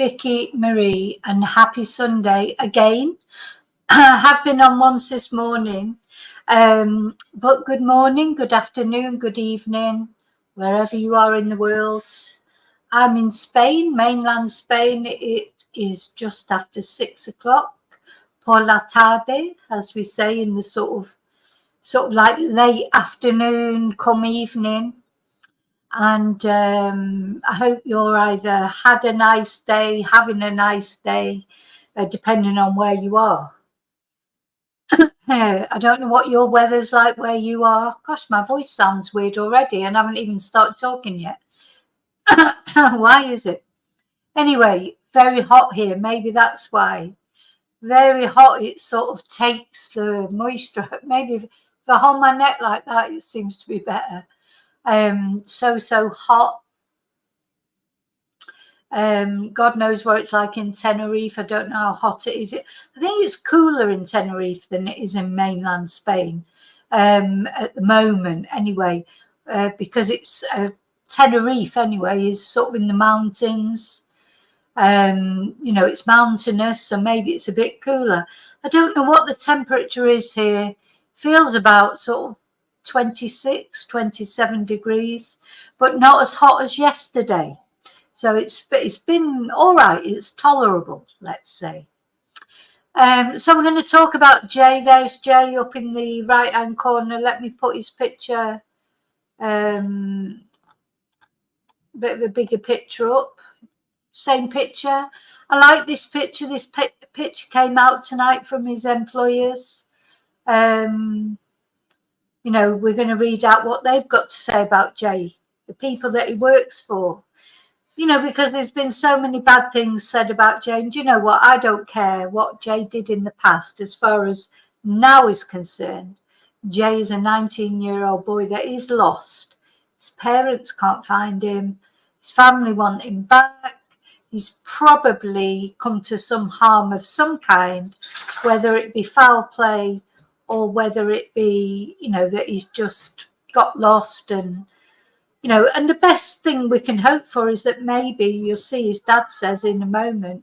Vicky Marie, and happy Sunday again. I have been on once this morning, but good morning, good afternoon, good evening, wherever you are in the world. I'm in Spain, mainland Spain. It is just after 6 o'clock, por la tarde, as we say in the sort of like late afternoon, come evening. And I hope you're either had a nice day, having a nice day, depending on where you are. I don't know what your weather's like where you are. Gosh, my voice sounds weird already and I haven't even started talking yet. Why is it? Anyway, very hot here. Maybe that's why. Very hot. It sort of takes the moisture. Maybe if I hold my neck like that, it seems to be better. So hot. God knows what it's like in Tenerife. I don't know how hot it is. I think it's cooler in Tenerife than it is in mainland Spain at the moment anyway, because it's Tenerife anyway is sort of in the mountains. You know, it's mountainous, so maybe it's a bit cooler. I don't know what the temperature is here. Feels about sort of 26, 27 degrees, but not as hot as yesterday. So it's been all right. It's tolerable, let's say. So we're going to talk about Jay. There's Jay up in the right-hand corner. Let me put his picture, bit of a bigger picture up. Same picture. I like this picture. This picture came out tonight from his employers. You know, we're going to read out what they've got to say about Jay, the people that he works for. You know, because there's been so many bad things said about Jay. And you know what? I don't care what Jay did in the past as far as now is concerned. Jay is a 19-year-old boy that is lost. His parents can't find him. His family want him back. He's probably come to some harm of some kind, whether it be foul play or whether it be, you know, that he's just got lost and, you know, and the best thing we can hope for is that maybe you'll see his dad says in a moment,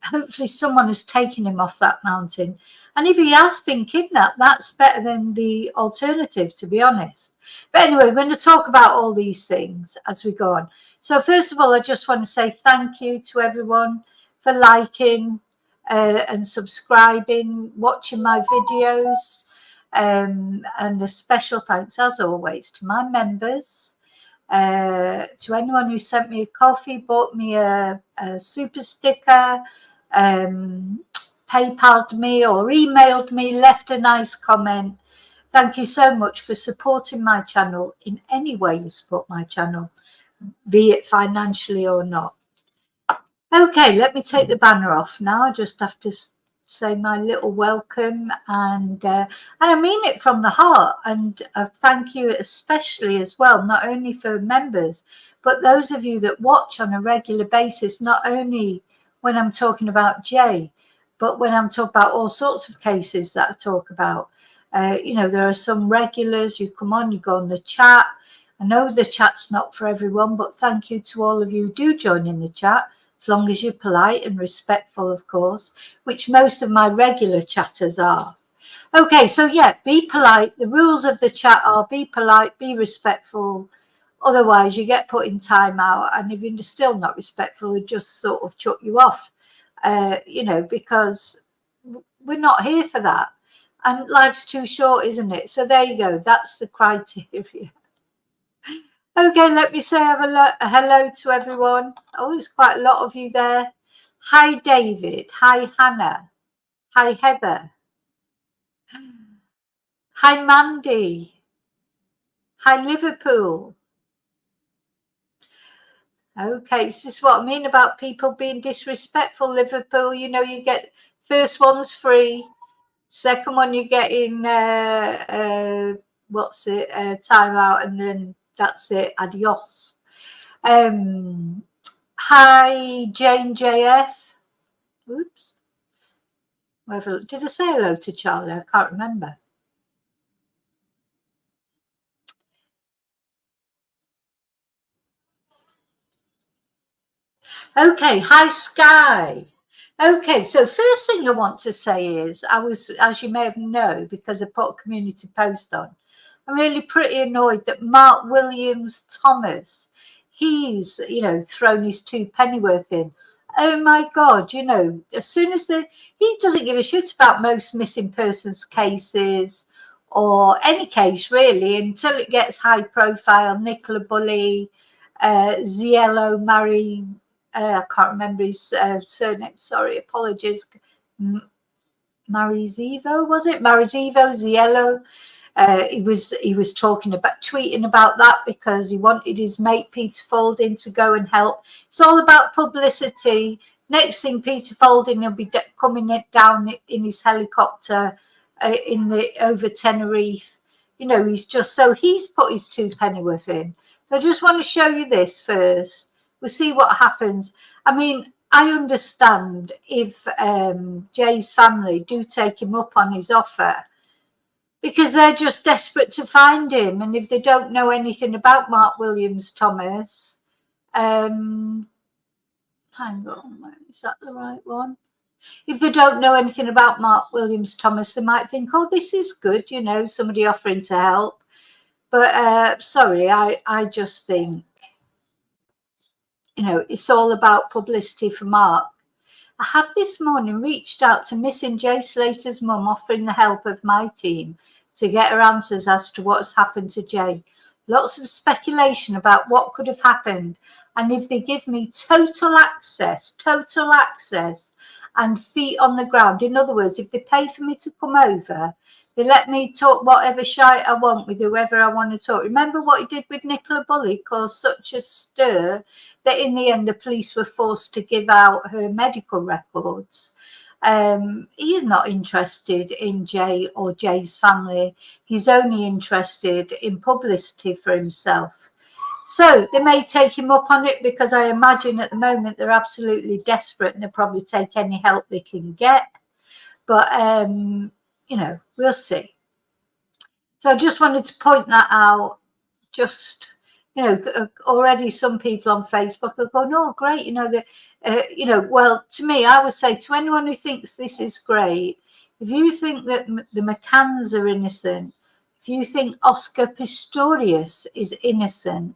hopefully someone has taken him off that mountain. And if he has been kidnapped, that's better than the alternative, to be honest. But anyway, we're going to talk about all these things as we go on. So first of all, I just want to say thank you to everyone for liking and subscribing, watching my videos. And a special thanks, as always, to my members. To anyone who sent me a coffee, bought me a super sticker, PayPal'd me or emailed me, left a nice comment. Thank you so much for supporting my channel in any way you support my channel, be it financially or not. Okay, let me take the banner off now. I just have to say my little welcome, and I mean it from the heart, and thank you especially as well, not only for members but those of you that watch on a regular basis, not only when I'm talking about Jay but when I'm talking about all sorts of cases that I talk about. You know, there are some regulars, you come on, you go on the chat. I know the chat's not for everyone, but thank you to all of you who do join in the chat, as long as you're polite and respectful, of course, which most of my regular chatters are. Okay, so yeah, be polite. The rules of the chat are be polite, be respectful. Otherwise, you get put in timeout. And if you're still not respectful, we just sort of chuck you off, you know, because we're not here for that. And life's too short, isn't it? So there you go. That's the criteria. Okay, let me say a hello to everyone. Oh, there's quite a lot of you there. Hi, David. Hi, Hannah. Hi, Heather. Hi, Mandy. Hi, Liverpool. Okay, this is what I mean about people being disrespectful, Liverpool. You know, you get first one's free. Second one, you're getting, what's it, time out, and then that's it, adios. Hi, Jane JF. Oops. Did I say hello to Charlie? I can't remember. Okay, hi Sky. Okay, so first thing I want to say is I was, as you may have known, because I put a community post on, I'm really pretty annoyed that Mark Williams Thomas, he's, thrown his two pennyworth in. Oh my God, as soon as he doesn't give a shit about most missing persons cases or any case really until it gets high profile. Nicola Bully, Ziello Mary, I can't remember his surname, sorry, apologies. Marizivo, was it? Marizivo, Ziello. He was tweeting about that because he wanted his mate Peter Folding to go and help. It's all about publicity. Next thing, Peter Folding will be coming down in his helicopter over Tenerife. He's put his two pennyworth in. So I just want to show you this first. We'll see what happens. I mean, I understand if Jay's family do take him up on his offer because they're just desperate to find him. And if they don't know anything about Mark Williams Thomas, hang on, is that the right one? If they don't know anything about Mark Williams Thomas, they might think, oh, this is good, somebody offering to help. But sorry, I just think, it's all about publicity for Mark. I have this morning reached out to missing Jay Slater's mum, offering the help of my team to get her answers as to what's happened to Jay. Lots of speculation about what could have happened. And if they give me total access and feet on the ground, in other words, if they pay for me to come over, they let me talk whatever shite I want with whoever I want to talk. Remember what he did with Nicola Bully caused such a stir that in the end the police were forced to give out her medical records. He's not interested in Jay or Jay's family. He's only interested in publicity for himself. So they may take him up on it because I imagine at the moment they're absolutely desperate and they'll probably take any help they can get. But, we'll see. So I just wanted to point that out. Just, already some people on Facebook are going, oh, great. Well, to me, I would say to anyone who thinks this is great, if you think that the McCanns are innocent, if you think Oscar Pistorius is innocent,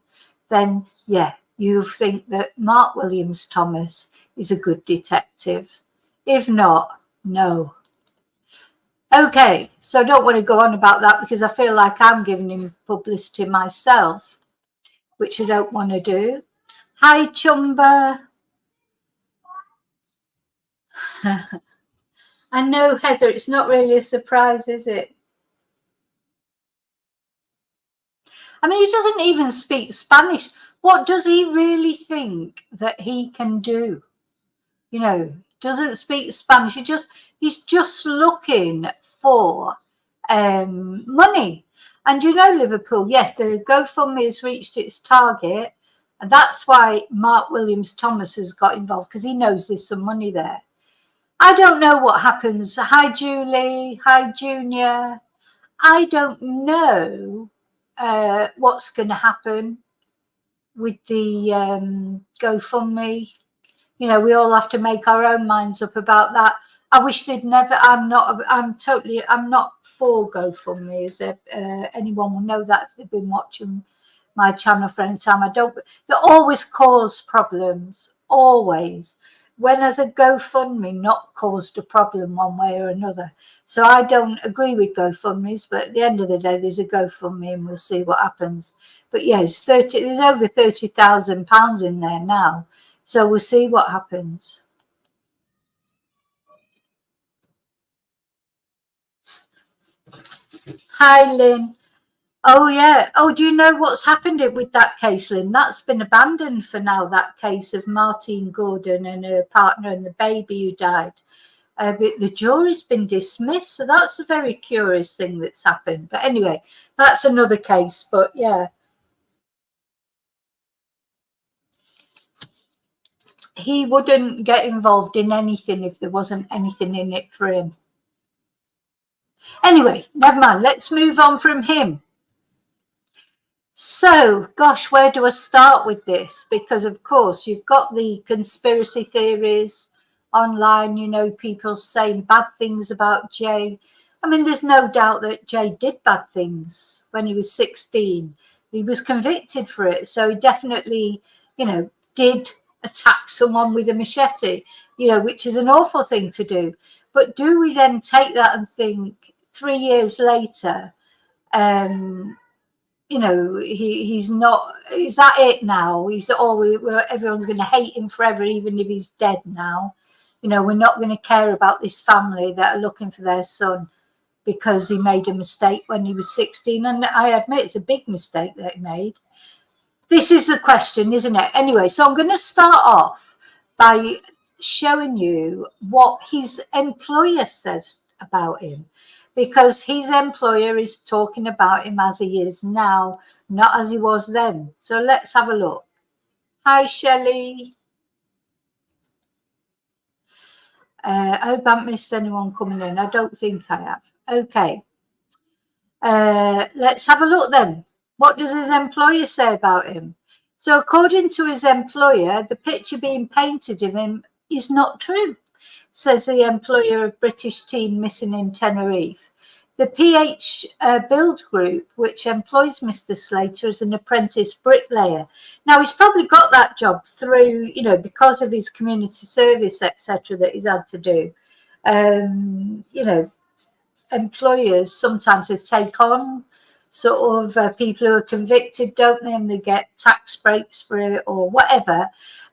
then, yeah, you think that Mark Williams Thomas is a good detective. If not, no. Okay, so I don't want to go on about that because I feel like I'm giving him publicity myself, which I don't want to do. Hi, Chumba. I know, Heather, it's not really a surprise, is it? I mean, he doesn't even speak Spanish. What does he really think that he can do? Doesn't speak Spanish. He's just looking for money. And Liverpool, yes, the GoFundMe has reached its target. And that's why Mark Williams Thomas has got involved, because he knows there's some money there. I don't know what happens. Hi, Julie. Hi, Junior. I don't know what's going to happen with the GoFundMe. We all have to make our own minds up about that. I wish they'd never. I'm not for GoFundMe. As anyone will know that if they've been watching my channel for any time. They always cause problems. Always. When has a GoFundMe not caused a problem one way or another? So I don't agree with GoFundMes, but at the end of the day, there's a GoFundMe and we'll see what happens. But yes, there's over £30,000 in there now. So we'll see what happens. Hi, Lynn. Oh, yeah. Oh, do you know what's happened with that case, Lynn? That's been abandoned for now, that case of Martine Gordon and her partner and the baby who died. But the jury's been dismissed. So that's a very curious thing that's happened. But anyway, that's another case. But yeah. He wouldn't get involved in anything if there wasn't anything in it for him. Anyway, never mind. Let's move on from him. So, gosh, where do I start with this? Because, of course, you've got the conspiracy theories online, you know, people saying bad things about Jay. I mean, there's no doubt that Jay did bad things when he was 16. He was convicted for it. So he definitely, you know, did attack someone with a machete, you know, which is an awful thing to do. But do we then take that and think 3 years later, you know, he's not, is that it now? He's everyone's going to hate him forever, even if he's dead now. You know, we're not going to care about this family that are looking for their son because he made a mistake when he was 16. And I admit it's a big mistake that he made. This is the question, isn't it? Anyway, so I'm going to start off by showing you what his employer says about him, because his employer is talking about him as he is now, not as he was then. So let's have a look. Hi, Shelley. I hope I haven't missed anyone coming in. I don't think I have. Okay. Let's have a look then. What does his employer say about him? So according to his employer, the picture being painted of him is not true, says the employer of British teen missing in Tenerife. The PH Build Group, which employs Mr. Slater as an apprentice bricklayer. Now, he's probably got that job through, you know, because of his community service, etc., that he's had to do. You know, employers sometimes they take on sort of people who are convicted, don't they, and they get tax breaks for it or whatever,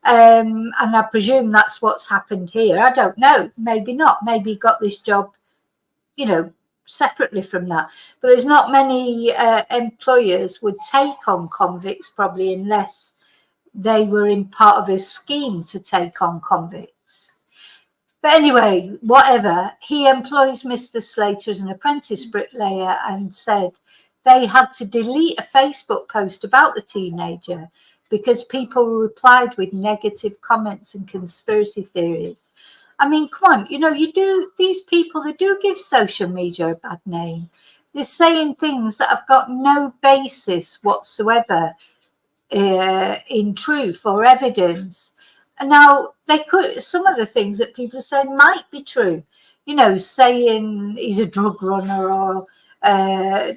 and I presume that's what's happened here. I don't know, maybe not, maybe he got this job, you know, separately from that. But there's not many employers would take on convicts, probably, unless they were in part of a scheme to take on convicts. But anyway, whatever, he employs Mr. Slater as an apprentice bricklayer and said they had to delete a Facebook post about the teenager because people replied with negative comments and conspiracy theories. I mean, come on, you know, these people, they do give social media a bad name. They're saying things that have got no basis whatsoever in truth or evidence. And now they could, some of the things that people say might be true, you know, saying he's a drug runner or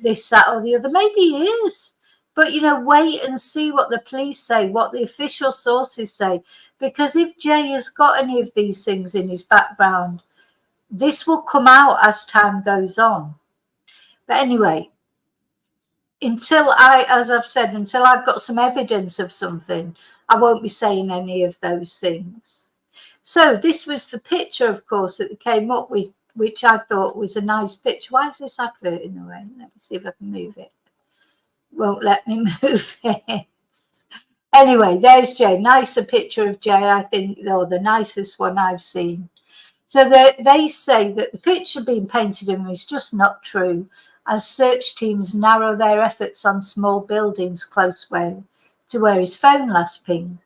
this, that, or the other. Maybe he is. But, you know, wait and see what the police say, what the official sources say. Because if Jay has got any of these things in his background, this will come out as time goes on. But anyway, as I've said, until I've got some evidence of something, I won't be saying any of those things. So this was the picture, of course, that they came up with, which I thought was a nice picture. Why is this advert in the way? Let me see if I can move it. Won't let me move it. Anyway, there's Jay. Nicer picture of Jay, I think, or the nicest one I've seen. So they say that the picture being painted of him is just not true, as search teams narrow their efforts on small buildings close to where his phone last pinged.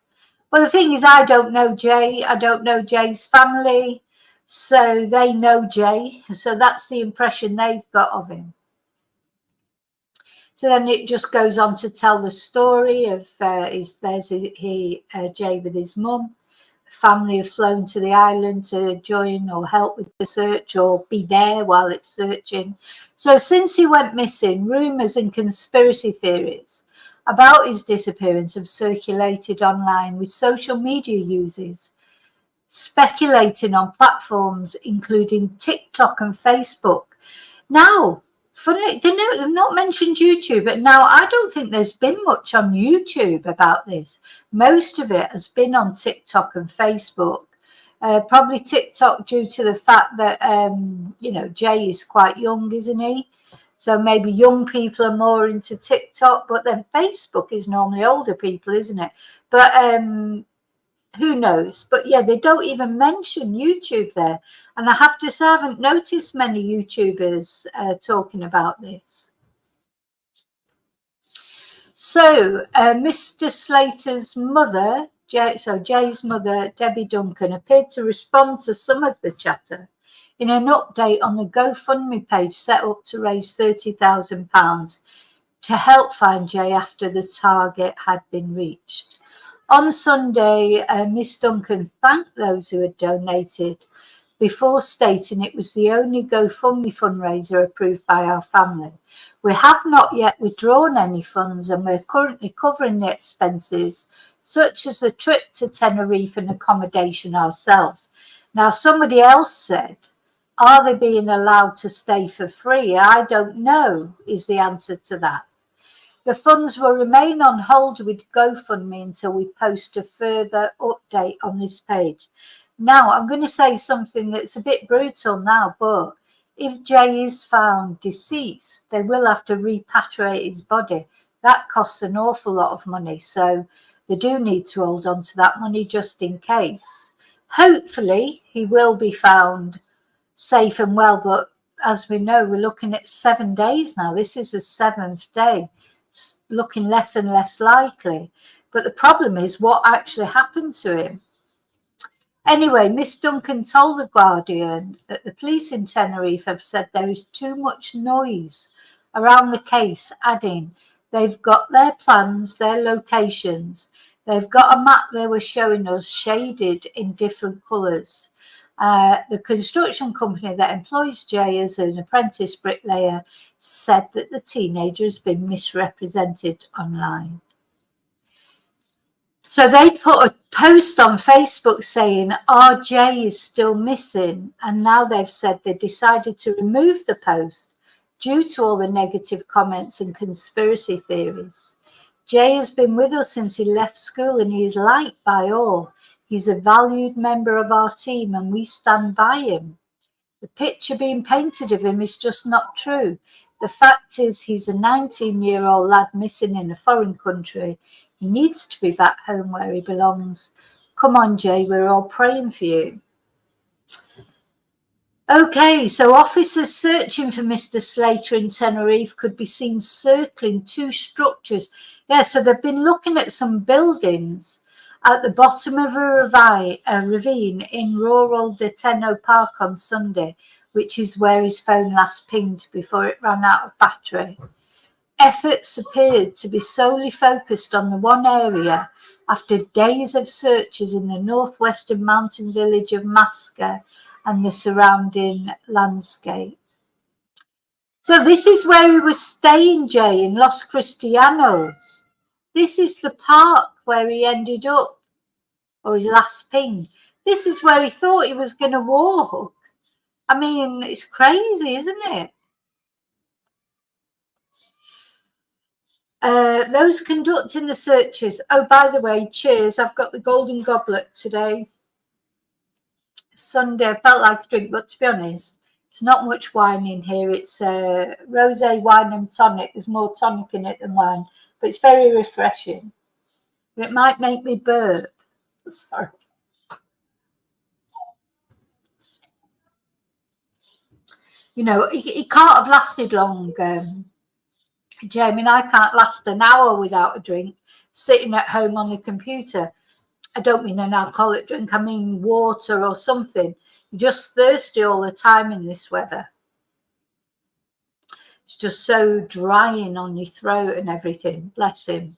Well, the thing is, I don't know Jay. I don't know Jay's family. So they know Jay. So that's the impression they've got of him. So then it just goes on to tell the story of Jay with his mum. Family have flown to the island to join or help with the search or be there while it's searching. So since he went missing, rumours and conspiracy theories about his disappearance have circulated online, with social media users speculating on platforms including TikTok and Facebook. Now, funny, they've not mentioned YouTube, but now I don't think there's been much on YouTube about this. Most of it has been on TikTok and Facebook. Probably TikTok due to the fact that, you know, Jay is quite young, isn't he? So maybe young people are more into TikTok, but then Facebook is normally older people, isn't it? But who knows? But yeah, they don't even mention YouTube there. And I have to say, I haven't noticed many YouTubers talking about this. So Mr. Slater's mother, Jay's mother, Debbie Duncan, appeared to respond to some of the chatter in an update on the GoFundMe page set up to raise £30,000 to help find Jay after the target had been reached. On Sunday, Miss Duncan thanked those who had donated before stating it was the only GoFundMe fundraiser approved by our family. We have not yet withdrawn any funds and we're currently covering the expenses such as a trip to Tenerife and accommodation ourselves. Now, somebody else said, are they being allowed to stay for free? I don't know, is the answer to that. The funds will remain on hold with GoFundMe until we post a further update on this page. Now, I'm going to say something that's a bit brutal now, but if Jay is found deceased, they will have to repatriate his body. That costs an awful lot of money, so they do need to hold on to that money just in case. Hopefully, he will be found safe and well, but as we know, we're looking at 7 days now. This is the 7th day. It's looking less and less likely. But the problem is what actually happened to him. Anyway, Miss Duncan told The Guardian that the police in Tenerife have said there is too much noise around the case, adding they've got their plans, their locations. They've got a map they were showing us shaded in different colours. The construction company that employs Jay as an apprentice bricklayer said that the teenager has been misrepresented online. So they put a post on Facebook saying RJ is still missing, and now they've said they decided to remove the post due to all the negative comments and conspiracy theories. Jay has been with us since he left school and he is liked by all. He's a valued member of our team and we stand by him. The picture being painted of him is just not true. The fact is he's a 19-year-old lad missing in a foreign country. He needs to be back home where he belongs. Come on, Jay, we're all praying for you. Okay, so officers searching for Mr. Slater in Tenerife could be seen circling 2 structures. Yeah, so they've been looking at some buildings at the bottom of a ravine in rural Deteno Park on Sunday, which is where his phone last pinged before it ran out of battery. Efforts appeared to be solely focused on the one area after days of searches in the northwestern mountain village of Masca and the surrounding landscape. So this is where he was staying, Jay, in Los Cristianos. This is the park where he ended up, or his last ping. This is where he thought he was going to walk. I mean, it's crazy, isn't it? Those conducting the searches. Oh, by the way, cheers. I've got the golden goblet today. Sunday, I felt like a drink, but to be honest, it's not much wine in here. It's rosé wine and tonic. There's more tonic in it than wine, but it's very refreshing. It might make me burp. Sorry. You know, it can't have lasted long, Jamie, and I can't last an hour without a drink sitting at home on the computer. I don't mean an alcoholic drink, I mean water or something. You're just thirsty all the time in this weather. It's just so drying on your throat and everything. Bless him.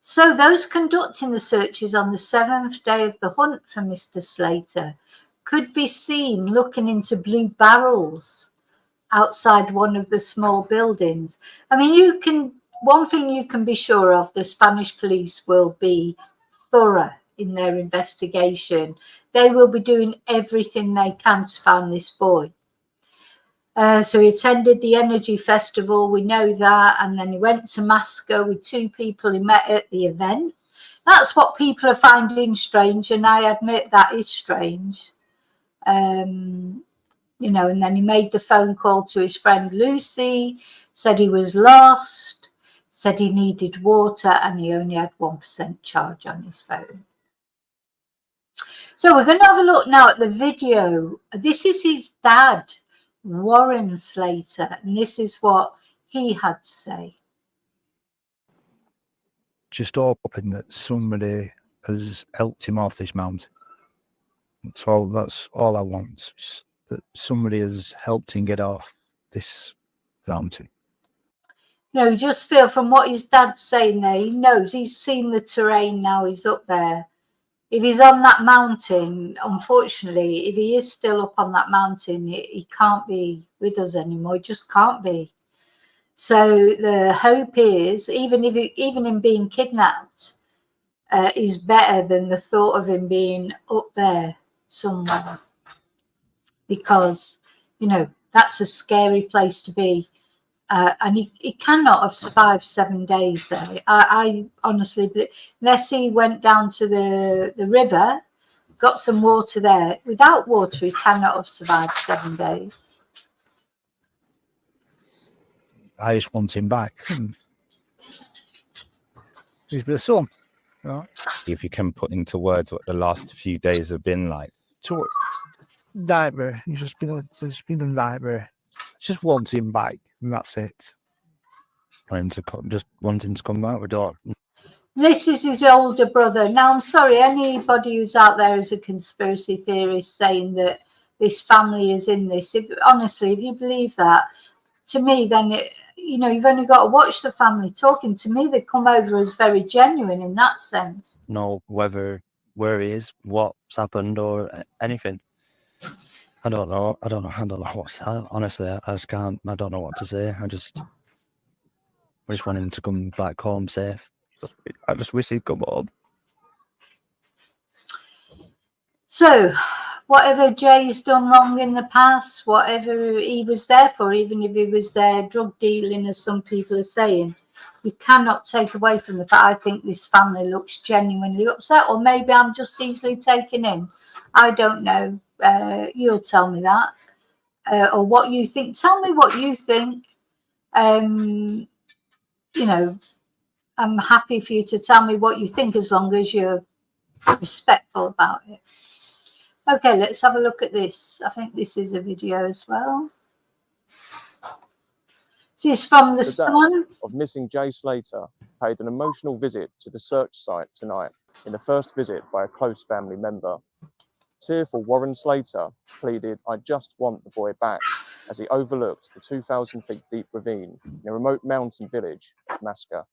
So those conducting the searches on the 7th day of the hunt for Mr. Slater could be seen looking into blue barrels outside one of the small buildings. I mean, one thing you can be sure of, the Spanish police will be thorough in their investigation. They will be doing everything they can to find this boy. So he attended the Energy Festival, we know that, and then he went to Masco with 2 people he met at the event. That's what people are finding strange, and I admit that is strange. You know, and then he made the phone call to his friend Lucy, said he was lost, said he needed water, and he only had 1% charge on his phone. So we're going to have a look now at the video. This is his dad, Warren Slater, and this is what he had to say. Just hoping that somebody has helped him off this mountain. That's all I want. Just that somebody has helped him get off this mountain. You know, you just feel from what his dad's saying there, he knows, he's seen the terrain now, he's up there. If he's on that mountain, unfortunately, if he is still up on that mountain, he can't be with us anymore. He just can't be. So the hope is, even him being kidnapped, is better than the thought of him being up there somewhere, because, you know, that's a scary place to be. And he cannot have survived 7 days there. I honestly believe, unless he went down to the river, got some water there. Without water, he cannot have survived 7 days. I just want him back. He's the son, right? If you can put into words what the last few days have been like. So, nightmare. It's been a nightmare. Just want him back, and that's it. Just want him to come out the door. This is his older brother. Now, I'm sorry, anybody who's out there who's a conspiracy theorist saying that this family is in this. Honestly, if you believe that, to me, then you know, you've only got to watch the family talking. To me, they come over as very genuine in that sense. Know where he is, what's happened, or anything. I don't know what's that. Honestly, I just can't. I don't know what to say. I just want him to come back home safe. I just wish he'd come home. So, whatever Jay's done wrong in the past, whatever he was there for, even if he was there drug dealing, as some people are saying, we cannot take away from the fact I think this family looks genuinely upset, or maybe I'm just easily taken in. I don't know. You'll tell me that, or what you think. Tell me what you think. You know, I'm happy for you to tell me what you think, as long as you're respectful about it. Okay, let's have a look at this. I think this is a video as well. This is from the Sun. Of missing Jay Slater paid an emotional visit to the search site tonight in the first visit by a close family member. Tearful Warren Slater pleaded, "I just want the boy back," as he overlooked the 2,000 feet deep ravine in a remote mountain village of Masca.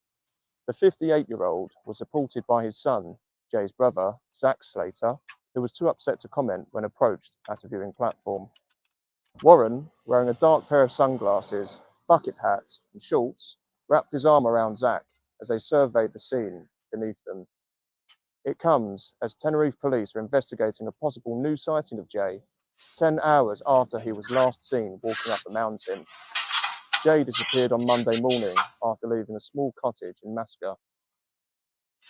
The 58-year-old was supported by his son, Jay's brother, Zach Slater, who was too upset to comment when approached at a viewing platform. Warren, wearing a dark pair of sunglasses, bucket hats and shorts, wrapped his arm around Zach as they surveyed the scene beneath them. It comes as Tenerife police are investigating a possible new sighting of Jay 10 hours after he was last seen walking up a mountain. Jay disappeared on Monday morning after leaving a small cottage in Masca.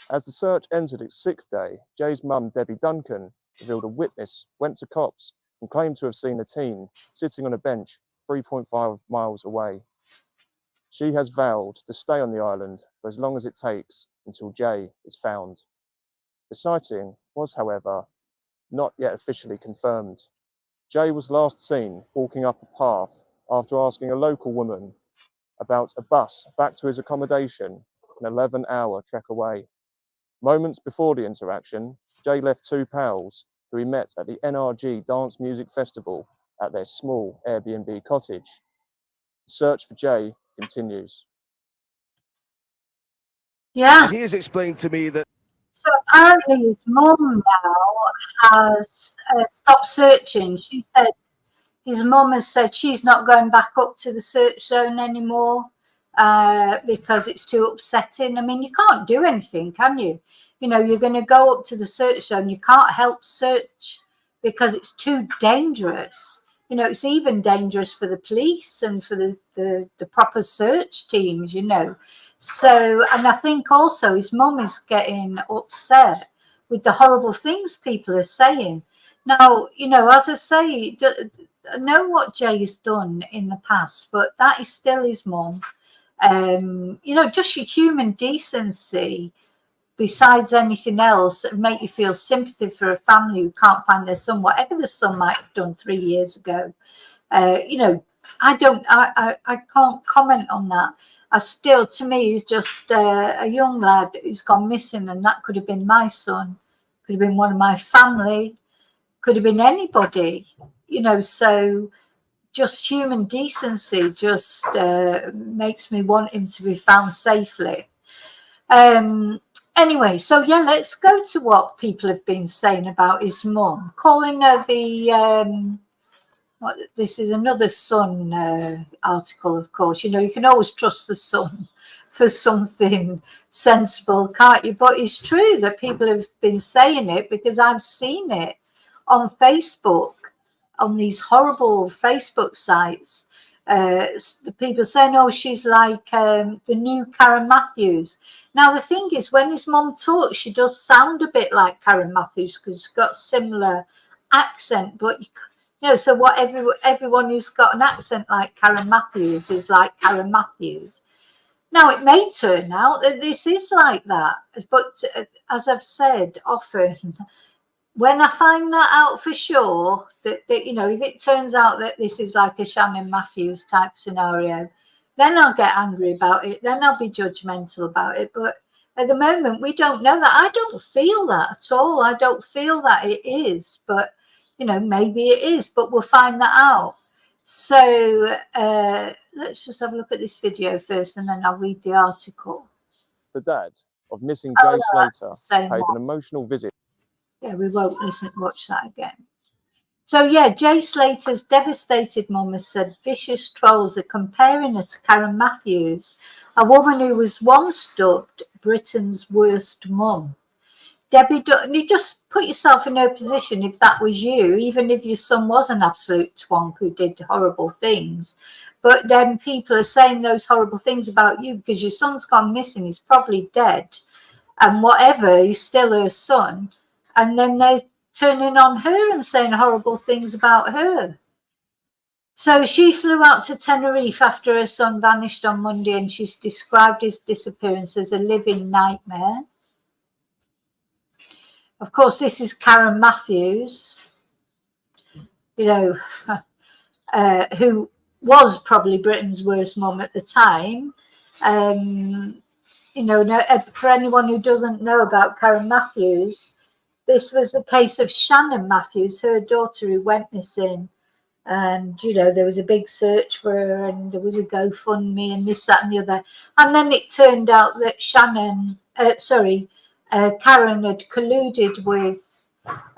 As the search entered its 6th day, Jay's mum, Debbie Duncan, revealed a witness went to cops and claimed to have seen the teen sitting on a bench 3.5 miles away. She has vowed to stay on the island for as long as it takes until Jay is found. The sighting was, however, not yet officially confirmed. Jay was last seen walking up a path after asking a local woman about a bus back to his accommodation, an 11-hour trek away. Moments before the interaction, Jay left 2 pals who he met at the NRG Dance Music Festival at their small Airbnb cottage. The search for Jay continues. Yeah. And he has explained to me that. So apparently his mum now has stopped searching. She said his mum has said she's not going back up to the search zone anymore because it's too upsetting. I mean, you can't do anything, can you? You know, you're going to go up to the search zone. You can't help search because it's too dangerous. You know, it's even dangerous for the police and for the proper search teams, you know. So, and I think also his mum is getting upset with the horrible things people are saying. Now, you know, as I say, I know what Jay's done in the past, but that is still his mum. You know, just your human decency, besides anything else, that make you feel sympathy for a family who can't find their son, whatever the son might have done 3 years ago. You know, I can't comment on that. Still, to me, he's just a young lad who's gone missing, and that could have been my son, could have been one of my family, could have been anybody, you know. So just human decency just makes me want him to be found safely. Anyway, so yeah, let's go to what people have been saying about his mum, calling her the this is another Sun article, of course. You know, you can always trust the Sun for something sensible, can't you? But it's true that people have been saying it, because I've seen it on Facebook, on these horrible Facebook sites. The people saying, oh, she's like the new Karen Matthews. Now, the thing is, when his mum talks, she does sound a bit like Karen Matthews, because she's got similar accent, but you know, so what everyone who's got an accent like Karen Matthews is like Karen Matthews. Now, it may turn out that this is like that, but as I've said often, when I find that out for sure, that you know, if it turns out that this is like a Shannon Matthews type scenario, then I'll get angry about it. Then I'll be judgmental about it. But at the moment, we don't know that. I don't feel that at all. I don't feel that it is. But, you know, maybe it is. But we'll find that out. So let's just have a look at this video first, and then I'll read the article. The dad of missing Jay Slater paid an emotional visit. Yeah, we won't watch that again. So yeah, Jay Slater's devastated mum has said vicious trolls are comparing her to Karen Matthews, a woman who was once dubbed Britain's worst mum. Debbie, you just put yourself in her position if that was you, even if your son was an absolute twonk who did horrible things. But then people are saying those horrible things about you because your son's gone missing, he's probably dead, and whatever, he's still her son. And then they're turning on her and saying horrible things about her. So she flew out to Tenerife after her son vanished on Monday, and she's described his disappearance as a living nightmare. Of course, this is Karen Matthews, you know, who was probably Britain's worst mum at the time. You know, for anyone who doesn't know about Karen Matthews, this was the case of Shannon Matthews, her daughter, who went missing. And, you know, there was a big search for her, and there was a GoFundMe and this, that and the other. And then it turned out that Karen had colluded with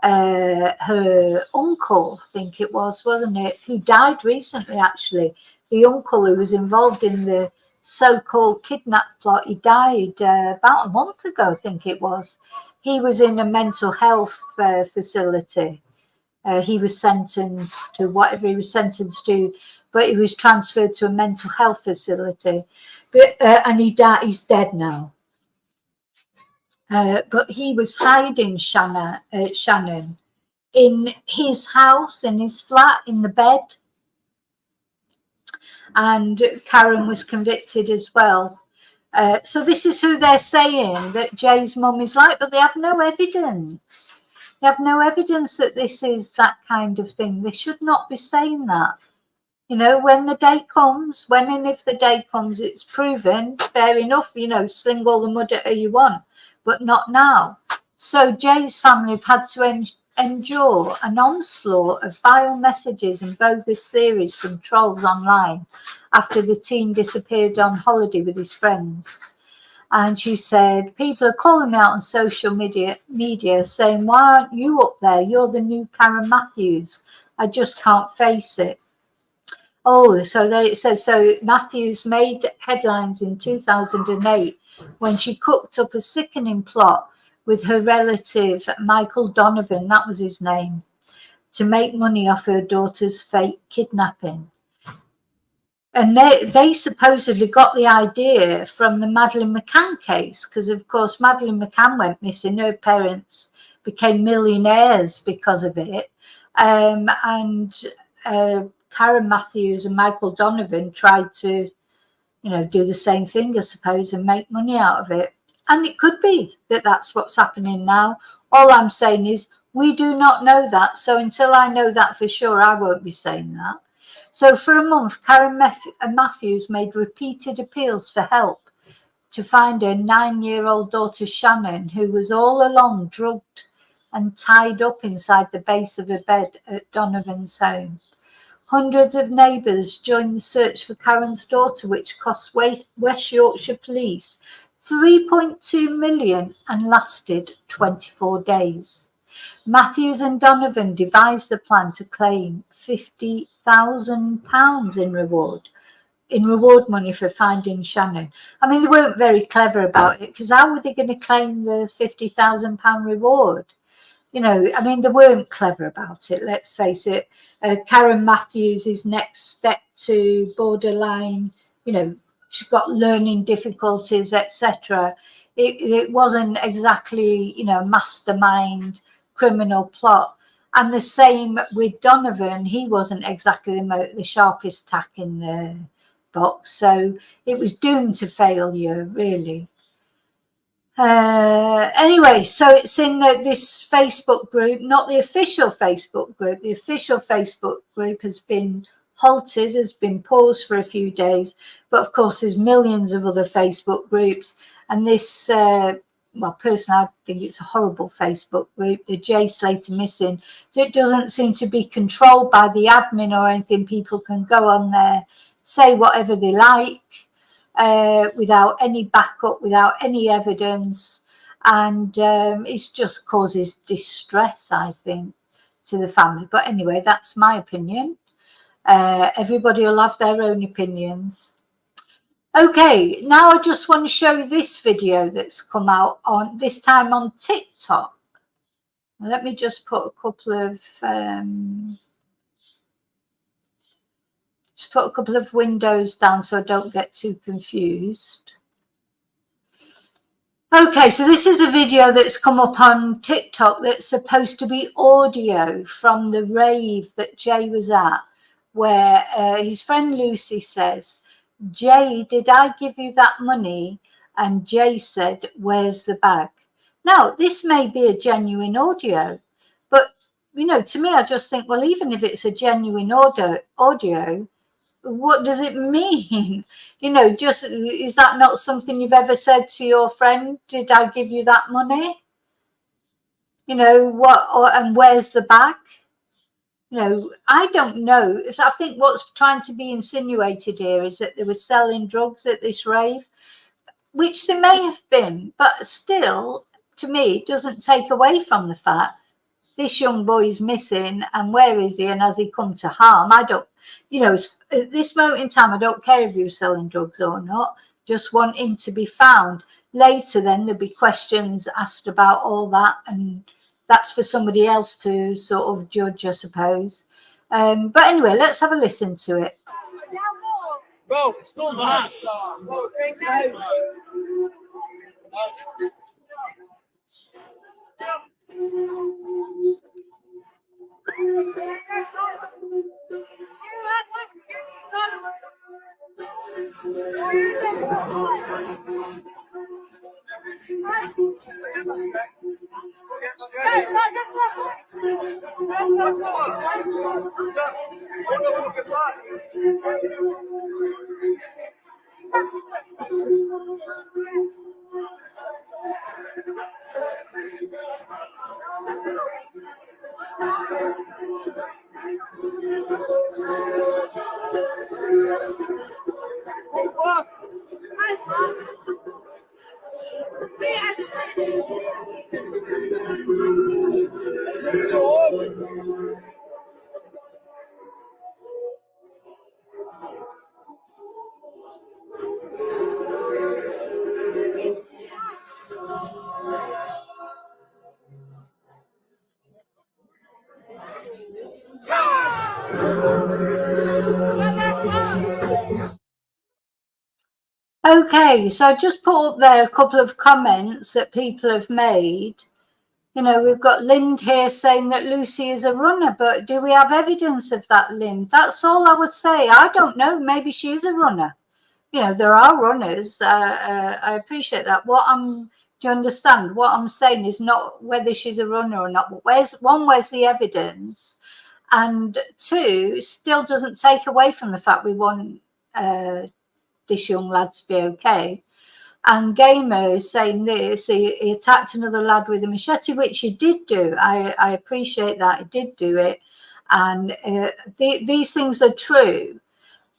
her uncle, I think it was, wasn't it? Who died recently, actually. The uncle who was involved in the so-called kidnap plot, he died about a month ago, I think it was. He was in a mental health facility. He was sentenced to whatever he was sentenced to, but he was transferred to a mental health facility. But, and he died. He's dead now. But he was hiding Shannon in his house, in his flat, in the bed. And Karen was convicted as well. So this is who they're saying that Jay's mum is like, but they have no evidence. They have no evidence that this is that kind of thing. They should not be saying that. You know, when the day comes, when and if the day comes, it's proven, fair enough, you know, sling all the mud at her you want, but not now. So Jay's family have had to endure an onslaught of vile messages and bogus theories from trolls online after the teen disappeared on holiday with his friends. And she said, people are calling me out on social media saying, why aren't you up there? You're the new Karen Matthews. I just can't face it. Oh, so there it says, so Matthews made headlines in 2008 when she cooked up a sickening plot with her relative, Michael Donovan, that was his name, to make money off her daughter's fake kidnapping. And they supposedly got the idea from the Madeleine McCann case, because, of course, Madeleine McCann went missing. Her parents became millionaires because of it. And Karen Matthews and Michael Donovan tried to, you know, do the same thing, I suppose, and make money out of it. And it could be that that's what's happening now. All I'm saying is we do not know that. So until I know that for sure, I won't be saying that. So for a month, Karen Matthews made repeated appeals for help to find her 9-year-old daughter, Shannon, who was all along drugged and tied up inside the base of a bed at Donovan's home. Hundreds of neighbours joined the search for Karen's daughter, which cost West Yorkshire Police £3.2 million and lasted 24 days. Matthews and Donovan devised the plan to claim £50,000 in reward money for finding Shannon. I mean, they weren't very clever about it, because how were they going to claim the £50,000 reward? You know, I mean, they weren't clever about it, let's face it. Karen Matthews is next step to borderline, you know, she's got learning difficulties, etc. It wasn't exactly, you know, a mastermind criminal plot. And the same with Donovan, he wasn't exactly the sharpest tack in the box, so it was doomed to failure, really. Anyway, so it's in this Facebook group, not the official Facebook group. The official Facebook group has been halted, has been paused for a few days, but of course there's millions of other Facebook groups, and this well, personally, I think it's a horrible Facebook group, the J Slater Missing. So it doesn't seem to be controlled by the admin or anything. People can go on there, say whatever they like, without any backup, without any evidence. And it just causes distress, I think, to the family. But anyway, that's my opinion. Everybody will have their own opinions. Okay, now I just want to show you this video that's come out on this time on TikTok. Let me just put a couple of windows down so I don't get too confused. Okay, so this is a video that's come up on TikTok that's supposed to be audio from the rave that Jay was at, where his friend Lucy says, "Jay, did I give you that money?" And Jay said, "Where's the bag?" Now, this may be a genuine audio, but, you know, to me, I just think, well, even if it's a genuine audio, what does it mean? You know, just, is that not something you've ever said to your friend? Did I give you that money? You know, and where's the bag? You know, I don't know. I think what's trying to be insinuated here is that they were selling drugs at this rave, which they may have been, but still, to me, it doesn't take away from the fact this young boy is missing, and where is he, and has he come to harm? I don't, you know, at this moment in time, I don't care if you're selling drugs or not, just want him to be found. Later, then, there'll be questions asked about all that, and that's for somebody else to sort of judge, I suppose. But anyway, let's have a listen to it. Bro, it's still bad. Okay, so I just put up there a couple of comments that people have made. You know, we've got Lind here saying that Lucy is a runner, but do we have evidence of that, Lind? That's all I would say. I don't know. Maybe she is a runner. You know, there are runners. I appreciate that. Do you understand? What I'm saying is not whether she's a runner or not, but where's the evidence? And two, still doesn't take away from the fact we want this young lad to be okay. And Gamer is saying this, he attacked another lad with a machete, which he did do. I appreciate that, he did do it. And these things are true.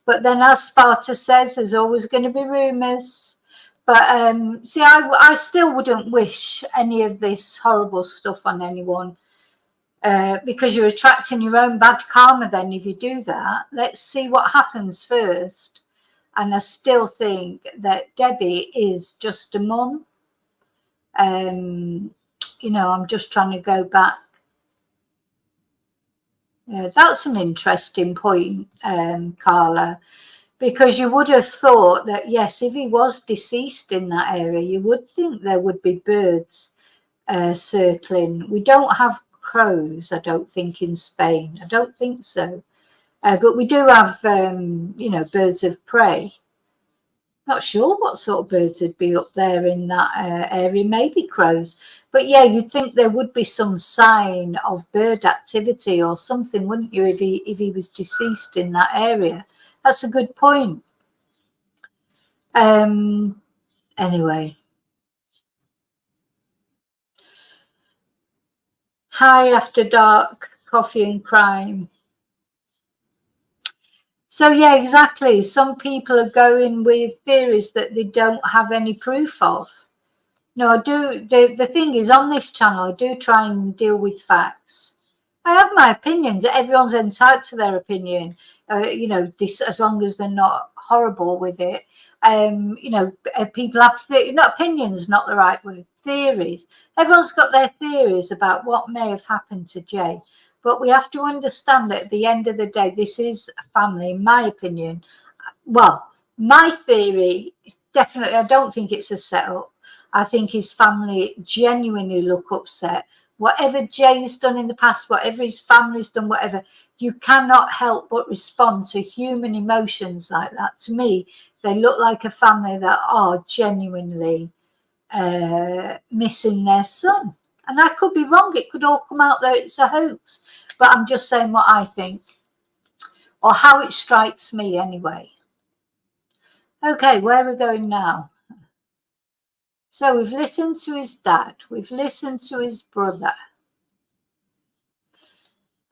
But then, as Sparta says, there's always going to be rumours. But see, I still wouldn't wish any of this horrible stuff on anyone, because you're attracting your own bad karma then if you do that. Let's see what happens first. And I still think that Debbie is just a mum. You know, I'm just trying to go back. Yeah, that's an interesting point, Carla, because you would have thought that, yes, if he was deceased in that area, you would think there would be birds circling. We don't have crows, I don't think, in Spain. I don't think so. But we do have, you know, birds of prey. Not sure what sort of birds would be up there in that area, maybe crows. But yeah, you'd think there would be some sign of bird activity or something, wouldn't you, if he was deceased in that area? That's a good point. Anyway. Hi, After Dark, Coffee and Crime. So yeah, exactly. Some people are going with theories that they don't have any proof of. No, I do. The thing is, on this channel, I do try and deal with facts. I have my opinions. Everyone's entitled to their opinion. You know, this, as long as they're not horrible with it. You know, people have not opinions, not the right word. Theories. Everyone's got their theories about what may have happened to Jay. But we have to understand that at the end of the day, this is a family, in my opinion. Well, my theory, definitely, I don't think it's a setup. I think his family genuinely look upset. Whatever Jay's done in the past, whatever his family's done, whatever, you cannot help but respond to human emotions like that. To me, they look like a family that are genuinely missing their son. And I could be wrong. It could all come out there it's a hoax. But I'm just saying what I think, or how it strikes me anyway. Okay, where are we going now? So we've listened to his dad. We've listened to his brother.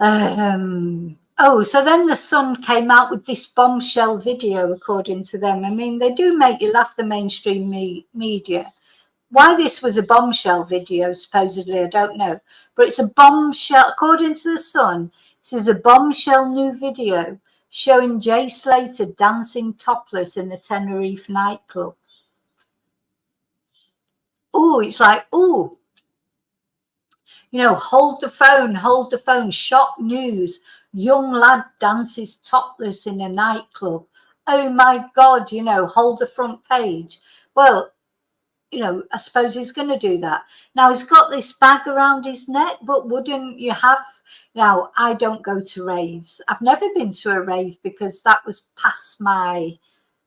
Oh, so then the son came out with this bombshell video, according to them. I mean, they do make you laugh, the mainstream media. Why this was a bombshell video, supposedly, I don't know. But it's a bombshell, according to the Sun, this is a bombshell new video showing Jay Slater dancing topless in the Tenerife nightclub. Oh, it's like, oh, you know, hold the phone, shock news. Young lad dances topless in a nightclub. Oh my God, you know, hold the front page. Well, you know, I suppose he's going to do that. Now, he's got this bag around his neck, but wouldn't you have... Now, I don't go to raves. I've never been to a rave because that was past my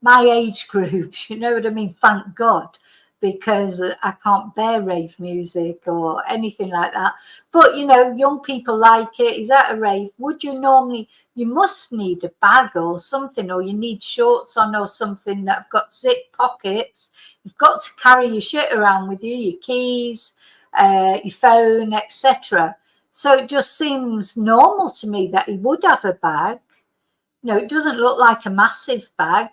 age group. You know what I mean? Thank God, because I can't bear rave music or anything like that. But, you know, young people like it. Is at a rave. Would you normally... You must need a bag or something, or you need shorts on or something that have got zip pockets. You've got to carry your shit around with you, your keys, your phone, etc. So it just seems normal to me that he would have a bag. You know, it doesn't look like a massive bag.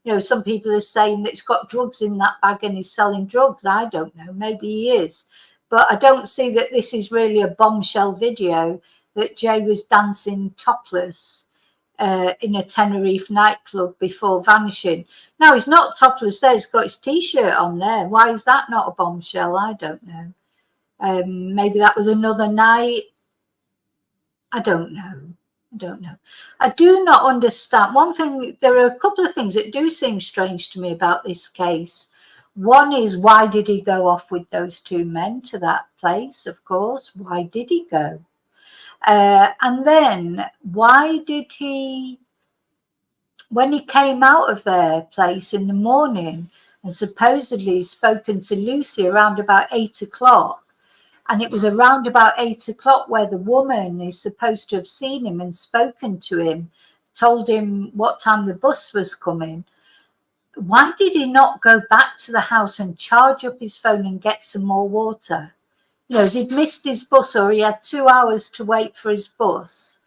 You know, some people are saying that it's got drugs in that bag and he's selling drugs. I don't know. Maybe he is. But I don't see that this is really a bombshell video that Jay was dancing topless in a Tenerife nightclub before vanishing. Now, he's not topless there. He's got his T-shirt on there. Why is that not a bombshell? I don't know. Maybe that was another night. I don't know. I do not understand. One thing, there are a couple of things that do seem strange to me about this case. One is, why did he go off with those two men to that place? Of course, why did he go? And then why did he, when he came out of their place in the morning and supposedly spoken to Lucy around about 8 o'clock, and it was around about 8 o'clock where the woman is supposed to have seen him and spoken to him, told him what time the bus was coming. Why did he not go back to the house and charge up his phone and get some more water? You know, if he'd missed his bus or he had 2 hours to wait for his bus,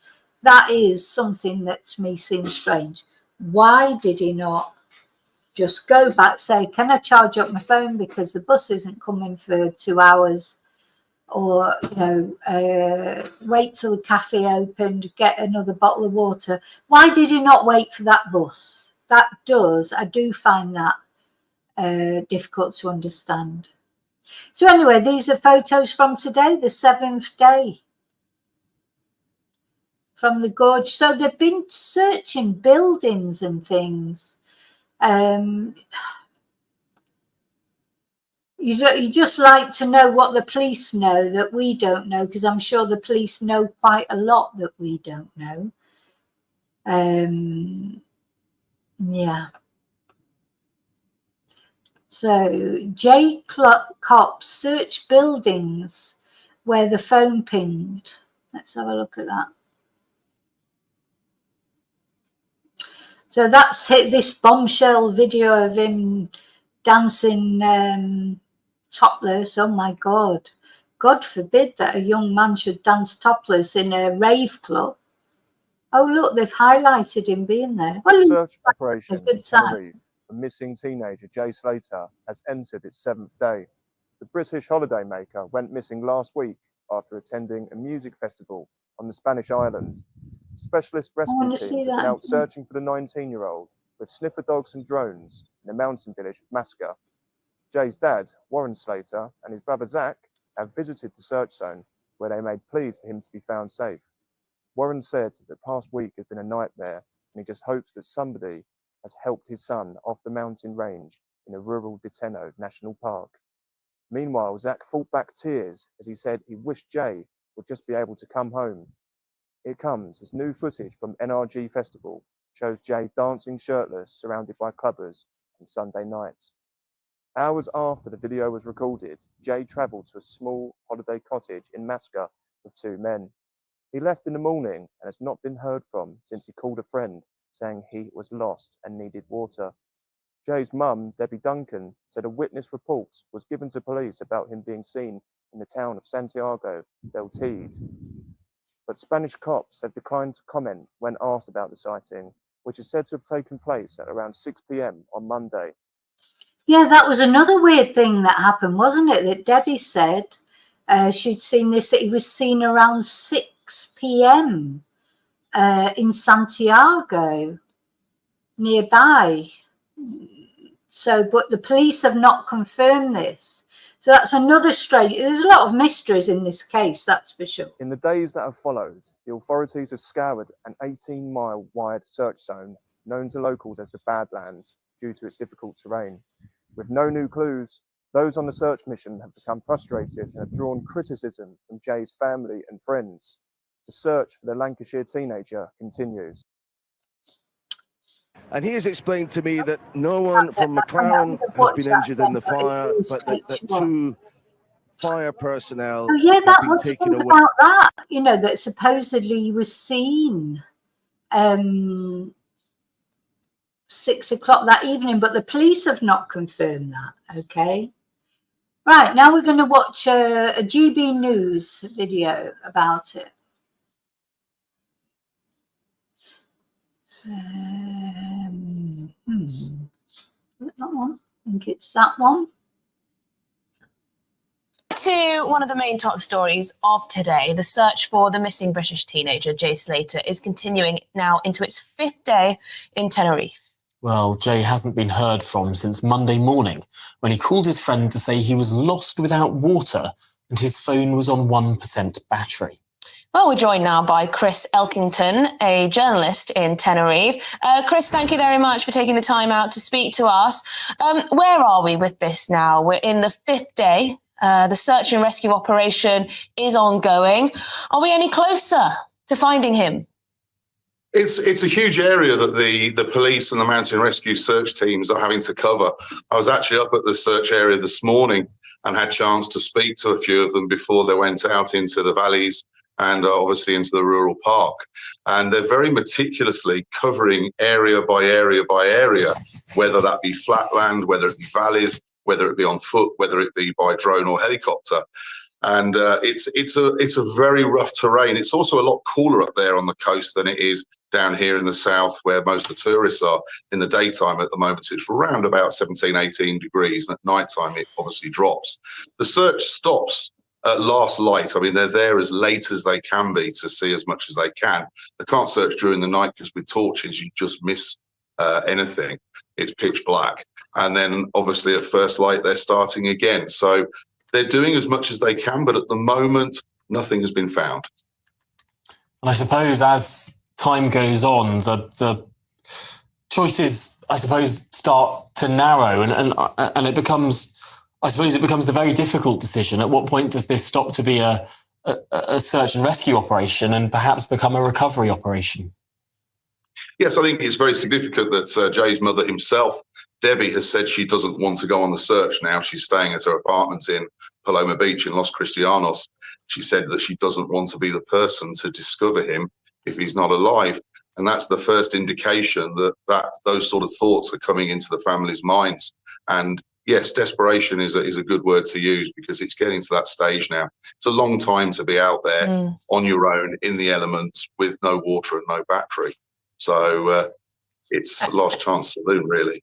that is something that to me seems strange. Why did he not just go back, say, can I charge up my phone because the bus isn't coming for 2 hours? Or, you know, wait till the cafe opened, get another bottle of water. Why did he not wait for that bus? I do find that difficult to understand. So anyway, these are photos from today, the 7th day from the gorge. So they've been searching buildings and things. You just like to know what the police know that we don't know, because I'm sure the police know quite a lot that we don't know. Yeah. So cops search buildings where the phone pinged. Let's have a look at that. So that's this bombshell video of him dancing topless. Oh my God. God forbid that a young man should dance topless in a rave club. Oh, look, they've highlighted him being there. Well, Search operation in Tenerife for missing teenager Jay Slater has entered its 7th day. The British holidaymaker went missing last week after attending a music festival on the Spanish island. Specialist rescue teams have been out searching for the 19-year-old with sniffer dogs and drones in the mountain village of Masca. Jay's dad, Warren Slater, and his brother Zach have visited the search zone where they made pleas for him to be found safe. Warren said that the past week has been a nightmare and he just hopes that somebody has helped his son off the mountain range in a rural Deteno National Park. Meanwhile, Zach fought back tears as he said he wished Jay would just be able to come home. It comes as new footage from NRG Festival shows Jay dancing shirtless surrounded by clubbers on Sunday nights. Hours after the video was recorded, Jay travelled to a small holiday cottage in Masca with 2 men. He left in the morning and has not been heard from since he called a friend saying he was lost and needed water. Jay's mum, Debbie Duncan, said a witness report was given to police about him being seen in the town of Santiago del Teide. But Spanish cops have declined to comment when asked about the sighting, which is said to have taken place at around 6 p.m. on Monday. Yeah, that was another weird thing that happened, wasn't it? That Debbie said she'd seen this, that he was seen around 6 p.m. In Santiago, nearby. So, but the police have not confirmed this. So that's another strange. There's a lot of mysteries in this case, that's for sure. In the days that have followed, the authorities have scoured an 18-mile wide search zone known to locals as the Badlands due to its difficult terrain. With no new clues, those on the search mission have become frustrated and have drawn criticism from Jay's family and friends. The search for the Lancashire teenager continues. And he has explained to me that no one from McLaren has been injured in the fire, but that 2 fire personnel have been taken away. About that, you know, that supposedly he was seen 6 o'clock that evening, but the police have not confirmed that. Okay. Right, now we're going to watch a GB News video about it. That one. I think it's that one. To one of the main top stories of today, the search for the missing British teenager Jay Slater is continuing now into its 5th day in Tenerife. Well, Jay hasn't been heard from since Monday morning when he called his friend to say he was lost without water and his phone was on 1% battery. Well, we're joined now by Chris Elkington, a journalist in Tenerife. Chris, thank you very much for taking the time out to speak to us. Where are we with this now? We're in the 5th day. The search and rescue operation is ongoing. Are we any closer to finding him? It's a huge area that the police and the mountain rescue search teams are having to cover. I was actually up at the search area this morning and had a chance to speak to a few of them before they went out into the valleys and obviously into the rural park. And they're very meticulously covering area by area by area, whether that be flatland, whether it be valleys, whether it be on foot, whether it be by drone or helicopter. And it's a very rough terrain. It's also a lot cooler up there on the coast than it is down here in the south, where most of the tourists are. In the daytime at the moment, it's around about 17, 18 degrees, and at night time it obviously drops. The search stops at last light. I mean, they're there as late as they can be to see as much as they can. They can't search during the night because with torches you just miss anything. It's pitch black. And then obviously at first light they're starting again. So they're doing as much as they can, but at the moment, nothing has been found. And I suppose as time goes on, the choices, I suppose, start to narrow, and it becomes, I suppose, it becomes the very difficult decision. At what point does this stop to be a search and rescue operation and perhaps become a recovery operation? Yes, I think it's very significant that Jay's mother himself, Debbie, has said she doesn't want to go on the search now. She's staying at her apartment in Paloma Beach in Los Cristianos. She said that she doesn't want to be the person to discover him if he's not alive. And that's the first indication that those sort of thoughts are coming into the family's minds. And yes, desperation is a good word to use because it's getting to that stage now. It's a long time to be out there on your own in the elements with no water and no battery. So it's last chance saloon, really.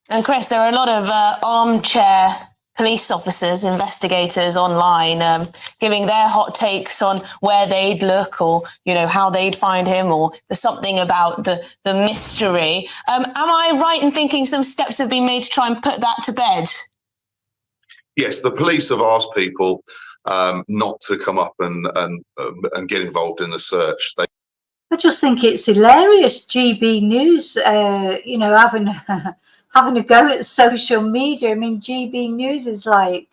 And Chris, there are a lot of armchair police officers, investigators online giving their hot takes on where they'd look or, you know, how they'd find him, or there's something about the mystery. Am I right in thinking some steps have been made to try and put that to bed? Yes, the police have asked people not to come up and get involved in the search. I just think it's hilarious, GB News, you know, having a go at social media. I mean, GB News is like,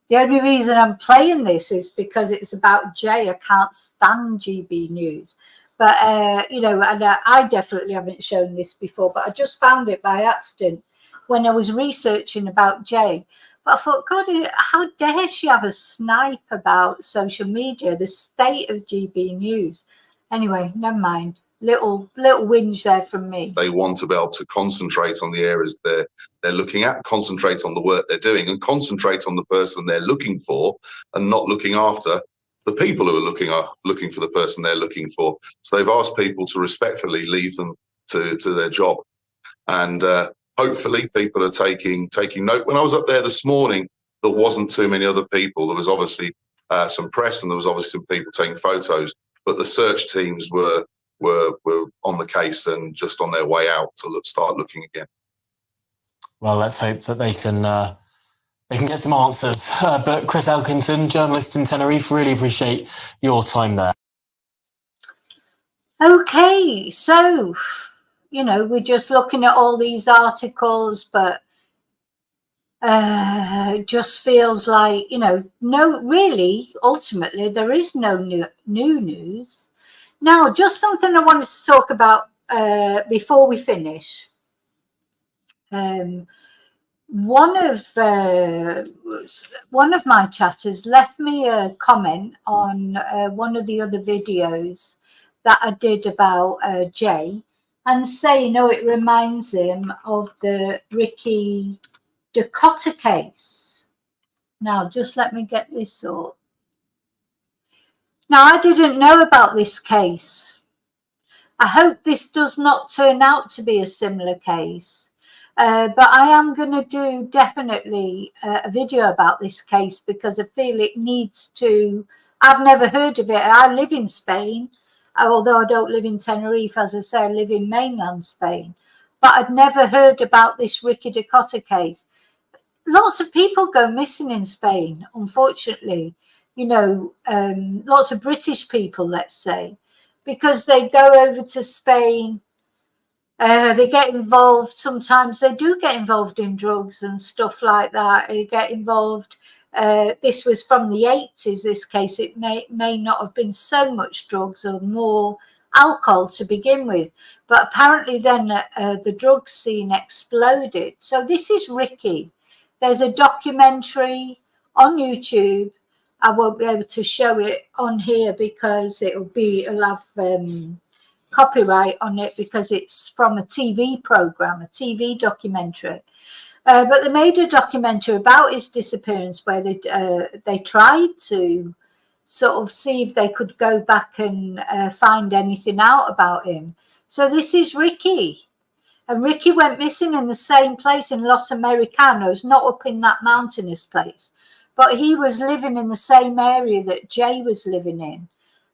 the only reason I'm playing this is because it's about Jay. I can't stand GB News. But, you know, and I definitely haven't shown this before, but I just found it by accident when I was researching about Jay. But I thought, God, how dare she have a snipe about social media, the state of GB News. Anyway, never mind. Little whinge there from me. They want to be able to concentrate on the areas they're looking at, concentrate on the work they're doing, and concentrate on the person they're looking for, and not looking after the people who are looking for the person they're looking for. So they've asked people to respectfully leave them to their job, and hopefully people are taking note. When I was up there this morning, there wasn't too many other people. There was obviously some press, and there was obviously some people taking photos, but the search teams were on the case and just on their way out to start looking again. Well, let's hope that they can get some answers. But Chris Elkington, journalist in Tenerife, really appreciate your time there. Okay, so, you know, we're just looking at all these articles, but just feels like, you know, no, really, ultimately, there is no new news. Now, just something I wanted to talk about before we finish. One of my chatters left me a comment on one of the other videos that I did about Jay, and saying, oh, it reminds him of the Ricky Dakota case. Now, just let me get this up. Now, I didn't know about this case. I hope this does not turn out to be a similar case. But I am going to do definitely a video about this case because I feel it needs to. I've never heard of it. I live in Spain, although I don't live in Tenerife. As I say, I live in mainland Spain. But I'd never heard about this Ricky Dakota case. Lots of people go missing in Spain, unfortunately. You know, lots of British people, let's say, because they go over to Spain. They get involved. Sometimes they do get involved in drugs and stuff like that. They get involved. This was from the 80s, this case. It may not have been so much drugs or more alcohol to begin with. But apparently then the drug scene exploded. So this is Ricky. There's a documentary on YouTube. I won't be able to show it on here because it'll have copyright on it because it's from a TV program, a TV documentary. But they made a documentary about his disappearance where they tried to sort of see if they could go back and find anything out about him. So this is Ricky. And Ricky went missing in the same place in Los Americanos, not up in that mountainous place, but he was living in the same area that Jay was living in.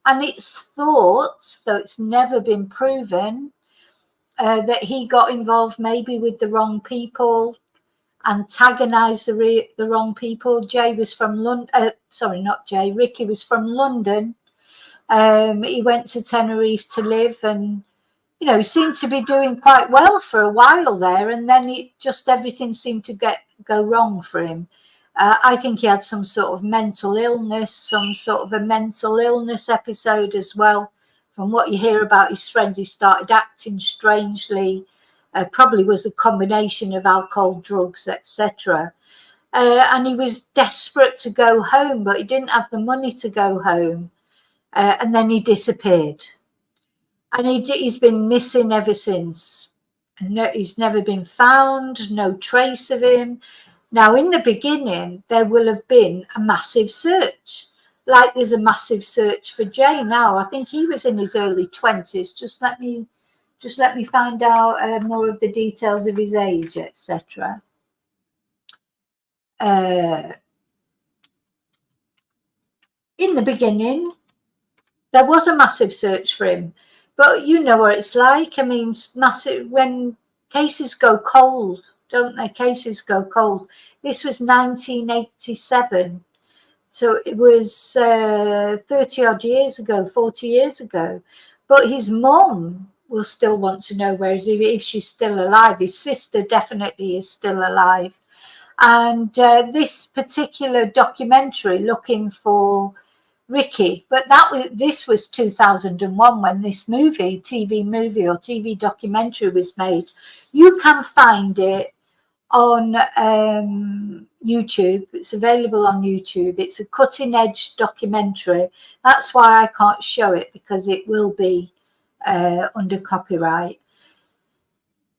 And it's thought, though it's never been proven, that he got involved maybe with the wrong people, antagonized the wrong people. Jay was from London. Sorry, not Jay. Ricky was from London. He went to Tenerife to live, and seemed to be doing quite well for a while there, and then everything seemed to go wrong for him. I think he had some sort of mental illness, some sort of a mental illness episode as well. From what you hear about his friends, he started acting strangely. Probably was a combination of alcohol, drugs, etc. And he was desperate to go home, but he didn't have the money to go home. And then he disappeared. And he's been missing ever since. He's never been found, no trace of him. Now, in the beginning, there will have been a massive search. Like there's a massive search for Jay now. I think he was in his early 20s. Just let me find out more of the details of his age, etc. In the beginning, there was a massive search for him. But you know what it's like. I mean, massive when cases go cold, don't they? Cases go cold. This was 1987. So it was 30 odd years ago, 40 years ago. But his mom will still want to know where is he, if she's still alive. His sister definitely is still alive. And this particular documentary looking for Ricky, but this was 2001 when this TV movie or TV documentary was made. You can find it on YouTube. It's available on YouTube. It's a cutting edge documentary. That's why I can't show it, because it will be under copyright.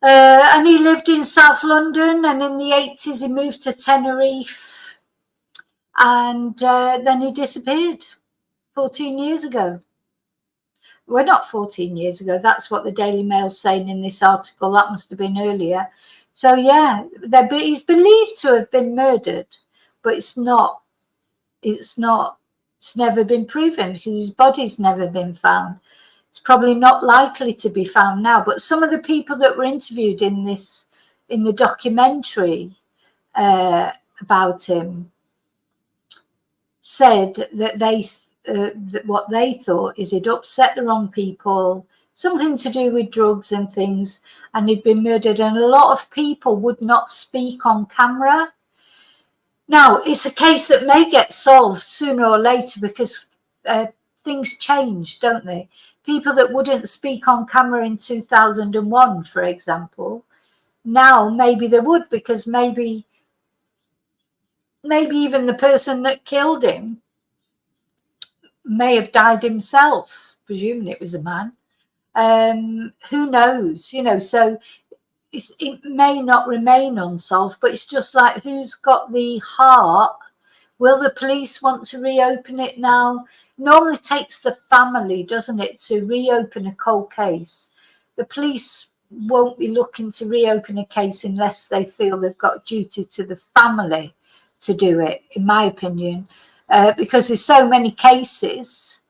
And he lived in South London, and in the 80s he moved to Tenerife, and then he disappeared 14 years ago. Well, not 14 years ago. That's what the Daily Mail's saying in this article. That must have been earlier. So yeah, he's believed to have been murdered, but it's never been proven because his body's never been found. It's probably not likely to be found now. But some of the people that were interviewed in the documentary about him said that what they thought is he'd upset the wrong people, something to do with drugs and things, and he'd been murdered. And a lot of people would not speak on camera. Now, it's a case that may get solved sooner or later, because things change, don't they? People that wouldn't speak on camera in 2001, for example, now maybe they would, because maybe even the person that killed him may have died himself, presuming it was a man. Who knows? So it may not remain unsolved, but it's just like, who's got the heart? Will the police want to reopen it now? Normally takes the family, doesn't it, to reopen a cold case. The police won't be looking to reopen a case unless they feel they've got duty to the family to do it, in my opinion, because there's so many cases.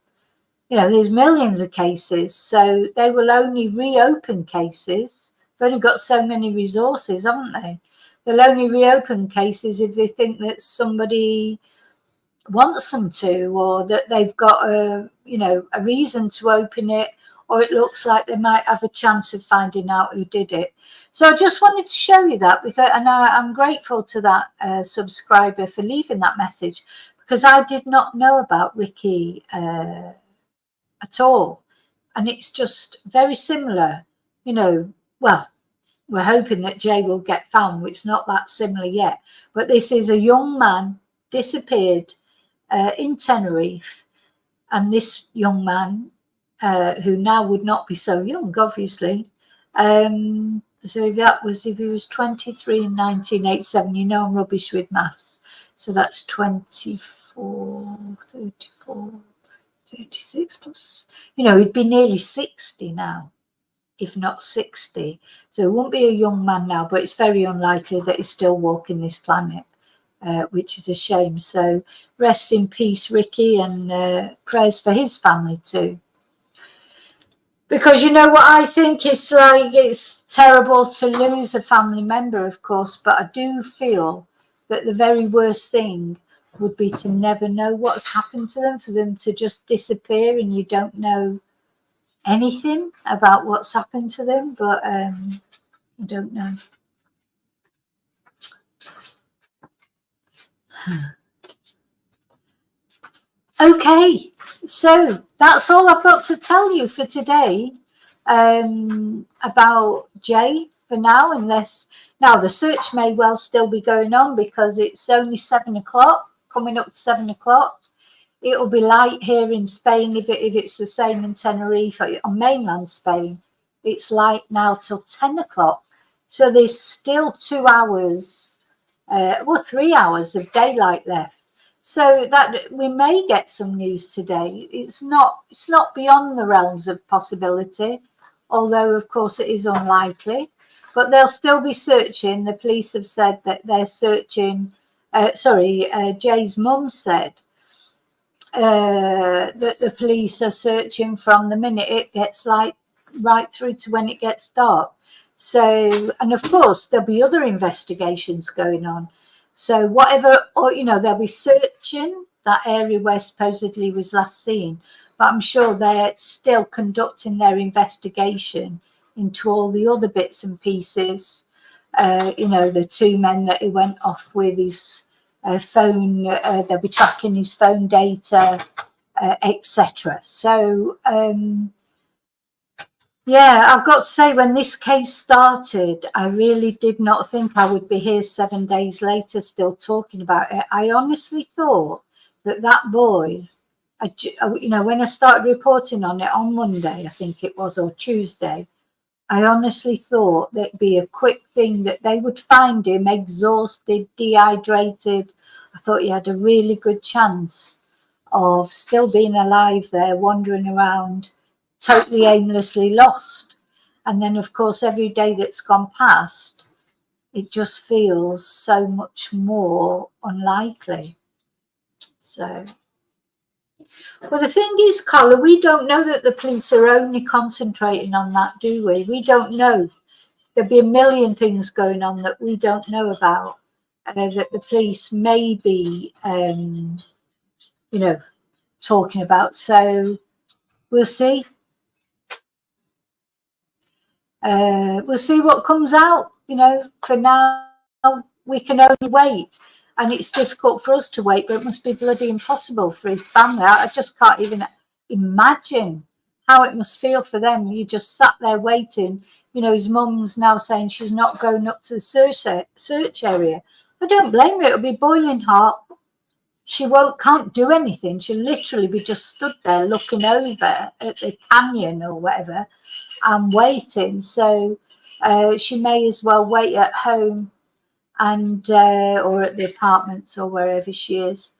There's millions of cases, so they will only reopen cases. They've only got so many resources, haven't they? They'll only reopen cases if they think that somebody wants them to, or that they've got a reason to open it, or it looks like they might have a chance of finding out who did it. So I just wanted to show you that, and I'm grateful to that subscriber for leaving that message, because I did not know about Ricky at all, and it's just very similar. Well, we're hoping that Jay will get found, which is not that similar yet, but this is a young man disappeared in Tenerife, and this young man who now would not be so young, obviously, So if he was 23 in 1987, you know I'm rubbish with maths. So that's 24, 34, 36 plus, you know, he'd be nearly 60 now, if not 60. So he won't be a young man now, but it's very unlikely that he's still walking this planet, which is a shame. So rest in peace, Ricky, and prayers for his family too. Because you know what I think? It's like, it's terrible to lose a family member, of course, but I do feel that the very worst thing would be to never know what's happened to them, for them to just disappear and you don't know anything about what's happened to them. But I don't know. Okay, so that's all I've got to tell you for today about Jay for now, unless now the search may well still be going on because it's only 7 o'clock, coming up to 7 o'clock. It'll be light here in Spain if it's the same in Tenerife. On mainland Spain, it's light now till 10 o'clock. So there's still 2 hours, 3 hours of daylight left. So that we may get some news today. It's not beyond the realms of possibility, although of course it is unlikely. But they'll still be searching. The police have said that they're searching. Jay's mum said that the police are searching from the minute it gets light right through to when it gets dark. So, and of course there'll be other investigations going on. So whatever, or you know, they'll be searching that area where supposedly was last seen, but I'm sure they're still conducting their investigation into all the other bits and pieces. You know, the 2 men that he went off with, his phone, they'll be tracking his phone data, etc. So yeah, I've got to say, when this case started, I really did not think I would be here 7 days later still talking about it. I honestly thought that boy, you know, when I started reporting on it on Monday, I think it was, or Tuesday, I honestly thought that'd be a quick thing, that they would find him exhausted, dehydrated. I thought he had a really good chance of still being alive there, wandering around, totally aimlessly lost. And then of course every day that's gone past, it just feels so much more unlikely. So, well, the thing is, Colin, we don't know that the police are only concentrating on that, do we? We don't know. There'll be a million things going on that we don't know about, that the police may be you know, talking about. So we'll see. We'll see what comes out. You know, for now we can only wait, and it's difficult for us to wait, but it must be bloody impossible for his family. I just can't even imagine how it must feel for them. You just sat there waiting. You know, his mum's now saying she's not going up to the search area. I don't blame her. It'll be boiling hot. She can't do anything. She'll literally be just stood there looking over at the canyon or whatever and waiting. So she may as well wait at home and or at the apartments or wherever she is,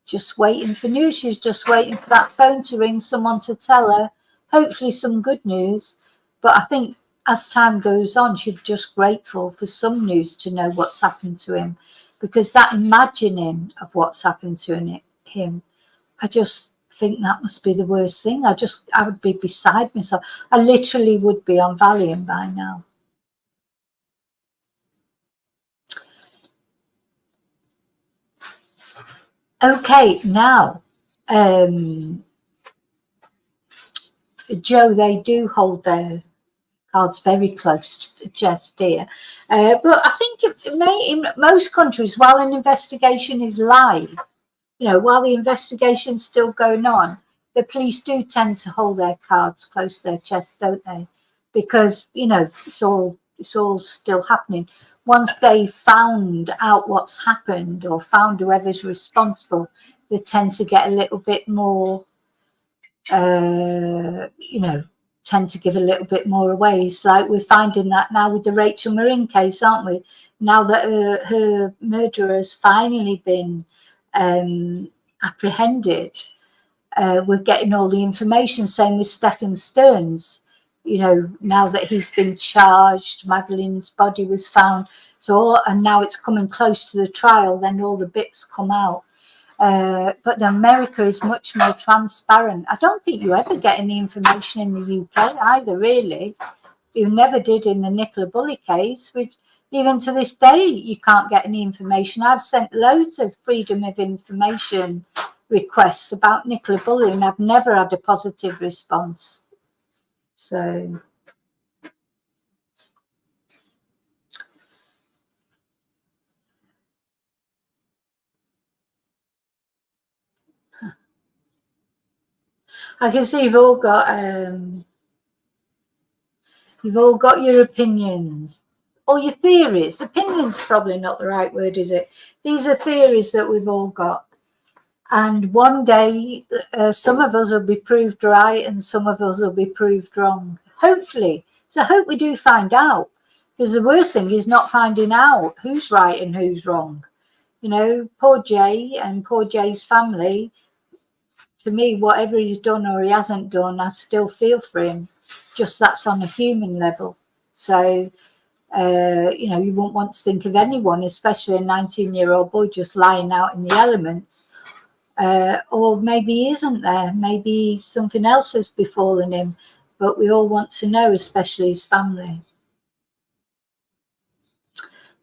just waiting for news. She's just waiting for that phone to ring, someone to tell her, hopefully some good news. But I think as time goes on, she'll be just grateful for some news to know what's happened to him, because that imagining of what's happened to him, I just think that must be the worst thing. I would be beside myself. I literally would be on Valium by now. Okay, now, Joe, they do hold their cards very close to the chest here. But I think in most countries, while an investigation is live, you know, while the investigation's still going on, the police do tend to hold their cards close to their chest, don't they? Because, you know, it's all still happening. Once they found out what's happened or found whoever's responsible, they tend to get a little bit more, you know, tend to give a little bit more away. It's like we're finding that now with the Rachel Marin case, aren't we? Now that her murderer has finally been apprehended, we're getting all the information. Same with Stephen Stearns. You know, now that he's been charged, Madeline's body was found. So, and now it's coming close to the trial, then all the bits come out. But America is much more transparent. I don't think you ever get any information in the UK either, really. You never did in the Nicola Bulley case. Even to this day, you can't get any information. I've sent loads of freedom of information requests about Nicola Bulley, and I've never had a positive response. So... I can see you've all got your opinions, or your theories. Opinions probably not the right word, is it? These are theories that we've all got, and one day some of us will be proved right, and some of us will be proved wrong. Hopefully, so I hope we do find out, because the worst thing is not finding out who's right and who's wrong. You know, poor Jay and poor Jay's family. To me, whatever he's done or he hasn't done, I still feel for him. Just that's on a human level. So, you know, you wouldn't want to think of anyone, especially a 19-year-old boy just lying out in the elements. Or maybe he isn't there. Maybe something else has befallen him. But we all want to know, especially his family.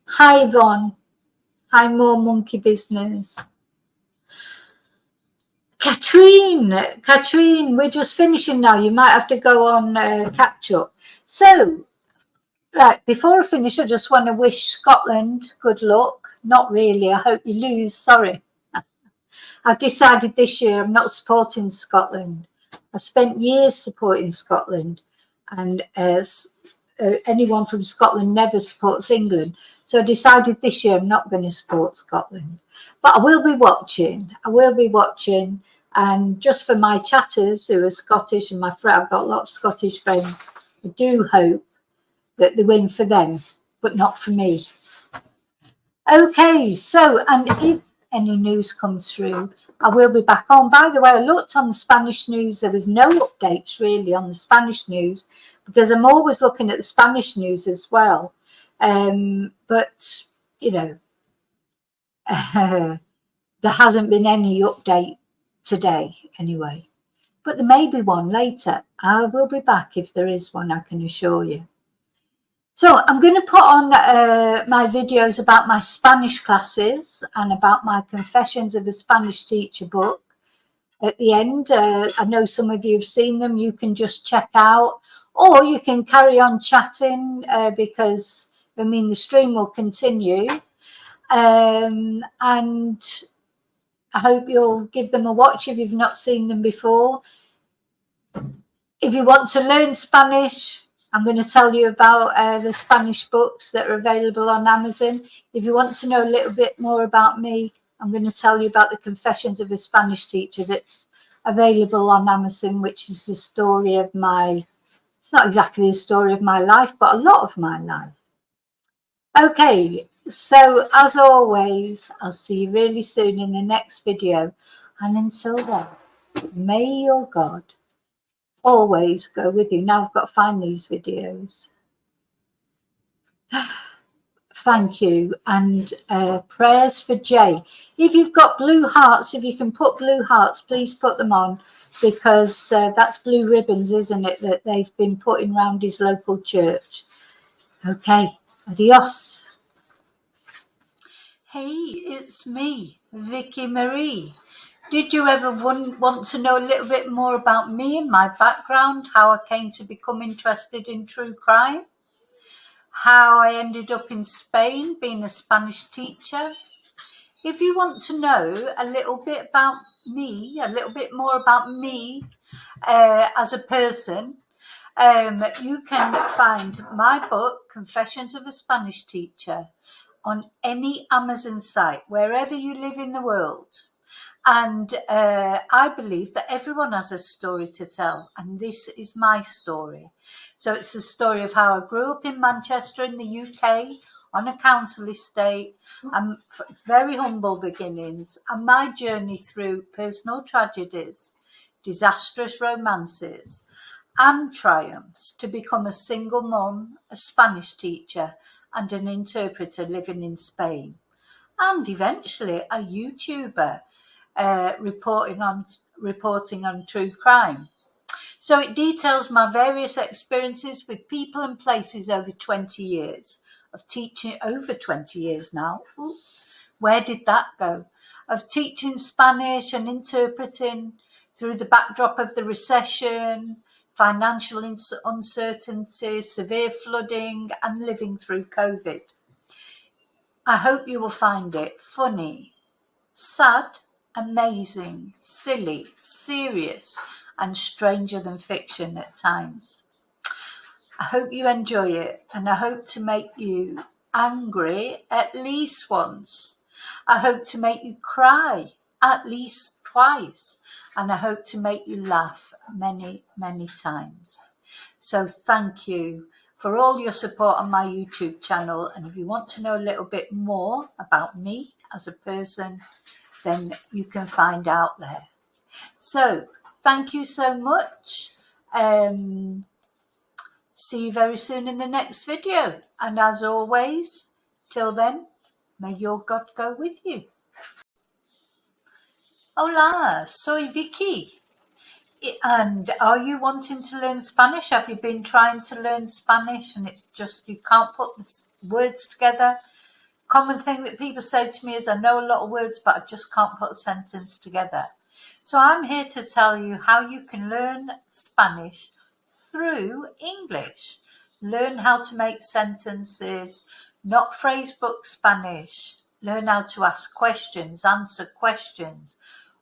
Hi, Yvonne. Hi, More Monkey Business. Katrine, we're just finishing now. You might have to go on catch up. So, right, before I finish, I just want to wish Scotland good luck. Not really. I hope you lose. Sorry. I've decided this year I'm not supporting Scotland. I spent years supporting Scotland, and anyone from Scotland never supports England. So I decided this year I'm not going to support Scotland. But I will be watching. And just for my chatters who are Scottish, and my friend, I've got a lot of Scottish friends, I do hope that they win for them, but not for me. Okay, so, and if any news comes through, I will be back on. By the way, I looked on the Spanish news. There was no updates really on the Spanish news, because I'm always looking at the Spanish news as well. But, you know, there hasn't been any update today anyway, but there may be one later. I will be back if there is one, I can assure you. So I'm going to put on my videos about my Spanish classes and about my Confessions of a Spanish Teacher book at the end. I know some of you have seen them. You can just check out, or you can carry on chatting, because I mean the stream will continue, and I hope you'll give them a watch if you've not seen them before. If you want to learn Spanish, I'm going to tell you about the Spanish books that are available on Amazon. If you want to know a little bit more about me, I'm going to tell you about the Confessions of a Spanish Teacher that's available on Amazon, which is the story of my, it's not exactly the story of my life, but a lot of my life. Okay. So, as always, I'll see you really soon in the next video. And until then, may your God always go with you. Now I've got to find these videos. Thank you. And prayers for Jay. If you've got blue hearts, if you can put blue hearts, please put them on, because that's blue ribbons, isn't it, that they've been putting around his local church. Okay. Adios. Hey, it's me, Vicky Marie. Did you ever want to know a little bit more about me and my background, how I came to become interested in true crime, how I ended up in Spain being a Spanish teacher? If you want to know a little bit about me, a little bit more about me as a person, you can find my book, Confessions of a Spanish Teacher, on any Amazon site, wherever you live in the world. And I believe that everyone has a story to tell, and this is my story. So it's the story of how I grew up in Manchester in the UK on a council estate, and very humble beginnings, and my journey through personal tragedies, disastrous romances, and triumphs to become a single mum, a Spanish teacher, and an interpreter living in Spain, and eventually a YouTuber reporting on true crime. So it details my various experiences with people and places over 20 years of teaching, over 20 years now. Ooh, where did that go? Of teaching Spanish and interpreting through the backdrop of the recession, financial uncertainty, severe flooding, and living through COVID. I hope you will find it funny, sad, amazing, silly, serious, and stranger than fiction at times. I hope you enjoy it, and I hope to make you angry at least once. I hope to make you cry at least twice, and I hope to make you laugh many, many times. So thank you for all your support on my YouTube channel, and if you want to know a little bit more about me as a person, then you can find out there. So thank you so much. See you very soon in the next video. And as always, till then, may your God go with you. Hola, soy Vicky. And are you wanting to learn Spanish? Have you been trying to learn Spanish and it's just you can't put the words together? Common thing that people say to me is, I know a lot of words, but I just can't put a sentence together. So I'm here to tell you how you can learn Spanish through English. Learn how to make sentences, not phrase book Spanish. Learn how to ask questions, answer questions.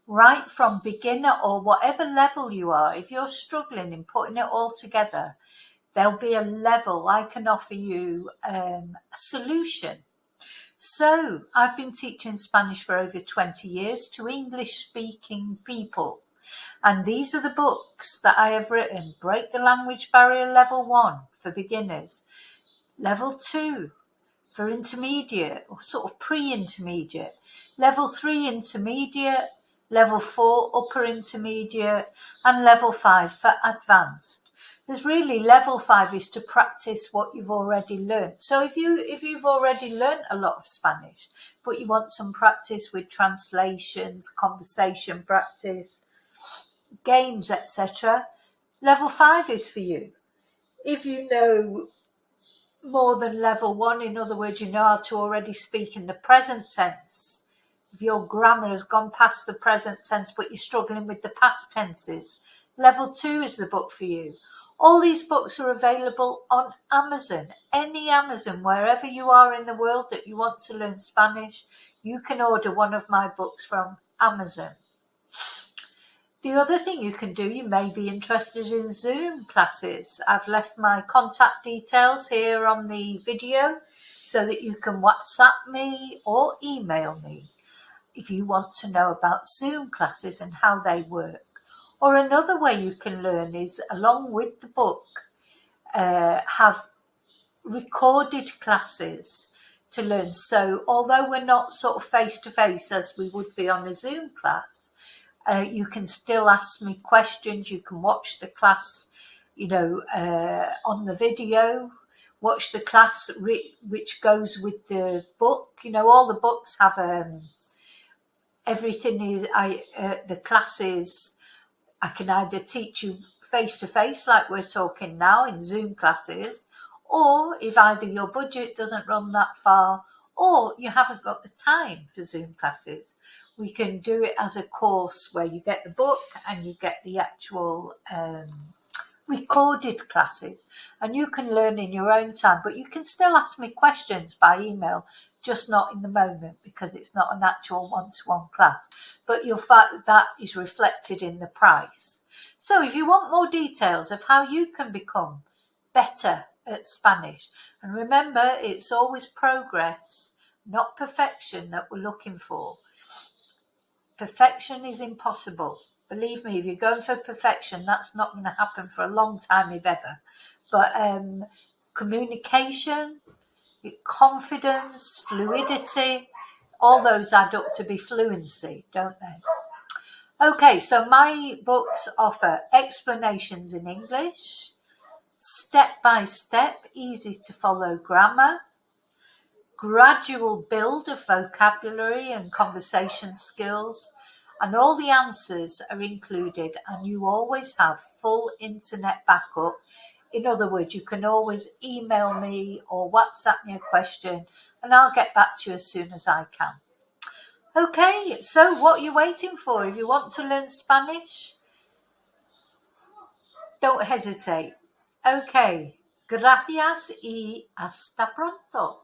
Right from beginner or whatever level you are, if you're struggling in putting it all together, there'll be a level I can offer you a solution. So I've been teaching Spanish for over 20 years to English-speaking people. And these are the books that I have written. Break the Language Barrier Level 1 for beginners. Level 2 for intermediate or sort of pre-intermediate. Level 3 intermediate. Level 4 upper intermediate. And level 5 for advanced. There's really level 5 is to practice what you've already learned. So if you've already learned a lot of Spanish, but you want some practice with translations, conversation practice, games, etc., level 5 is for you. If you know more than level 1, in other words, you know how to already speak in the present tense, if your grammar has gone past the present tense but you're struggling with the past tenses, level 2 is the book for you. All these books are available on Amazon. Any Amazon, wherever you are in the world that you want to learn Spanish, you can order one of my books from Amazon. The other thing you can do, you may be interested in Zoom classes. I've left my contact details here on the video so that you can WhatsApp me or email me if you want to know about Zoom classes and how they work. Or another way you can learn is, along with the book, have recorded classes to learn. So although we're not sort of face-to-face as we would be on a Zoom class, you can still ask me questions. You can watch the class, on the video, watch the class which goes with the book. All the books have everything is, the classes, I can either teach you face-to-face like we're talking now in Zoom classes, or if either your budget doesn't run that far or you haven't got the time for Zoom classes, we can do it as a course where you get the book and you get the actual recorded classes, and you can learn in your own time, but you can still ask me questions by email, just not in the moment because it's not an actual one-to-one class, but you'll find that is reflected in the price. So if you want more details of how you can become better at Spanish, and remember, it's always progress, not perfection that we're looking for. perfection is impossible. Believe me, if you're going for perfection, that's not going to happen for a long time, if ever. But communication, confidence, fluidity, all those add up to be fluency, don't they? Okay, so my books offer explanations in English, step-by-step, easy-to-follow grammar, gradual build of vocabulary and conversation skills, and all the answers are included, and you always have full internet backup. In other words, you can always email me or WhatsApp me a question, and I'll get back to you as soon as I can. Okay, so what are you waiting for? If you want to learn Spanish, don't hesitate. Okay, gracias y hasta pronto.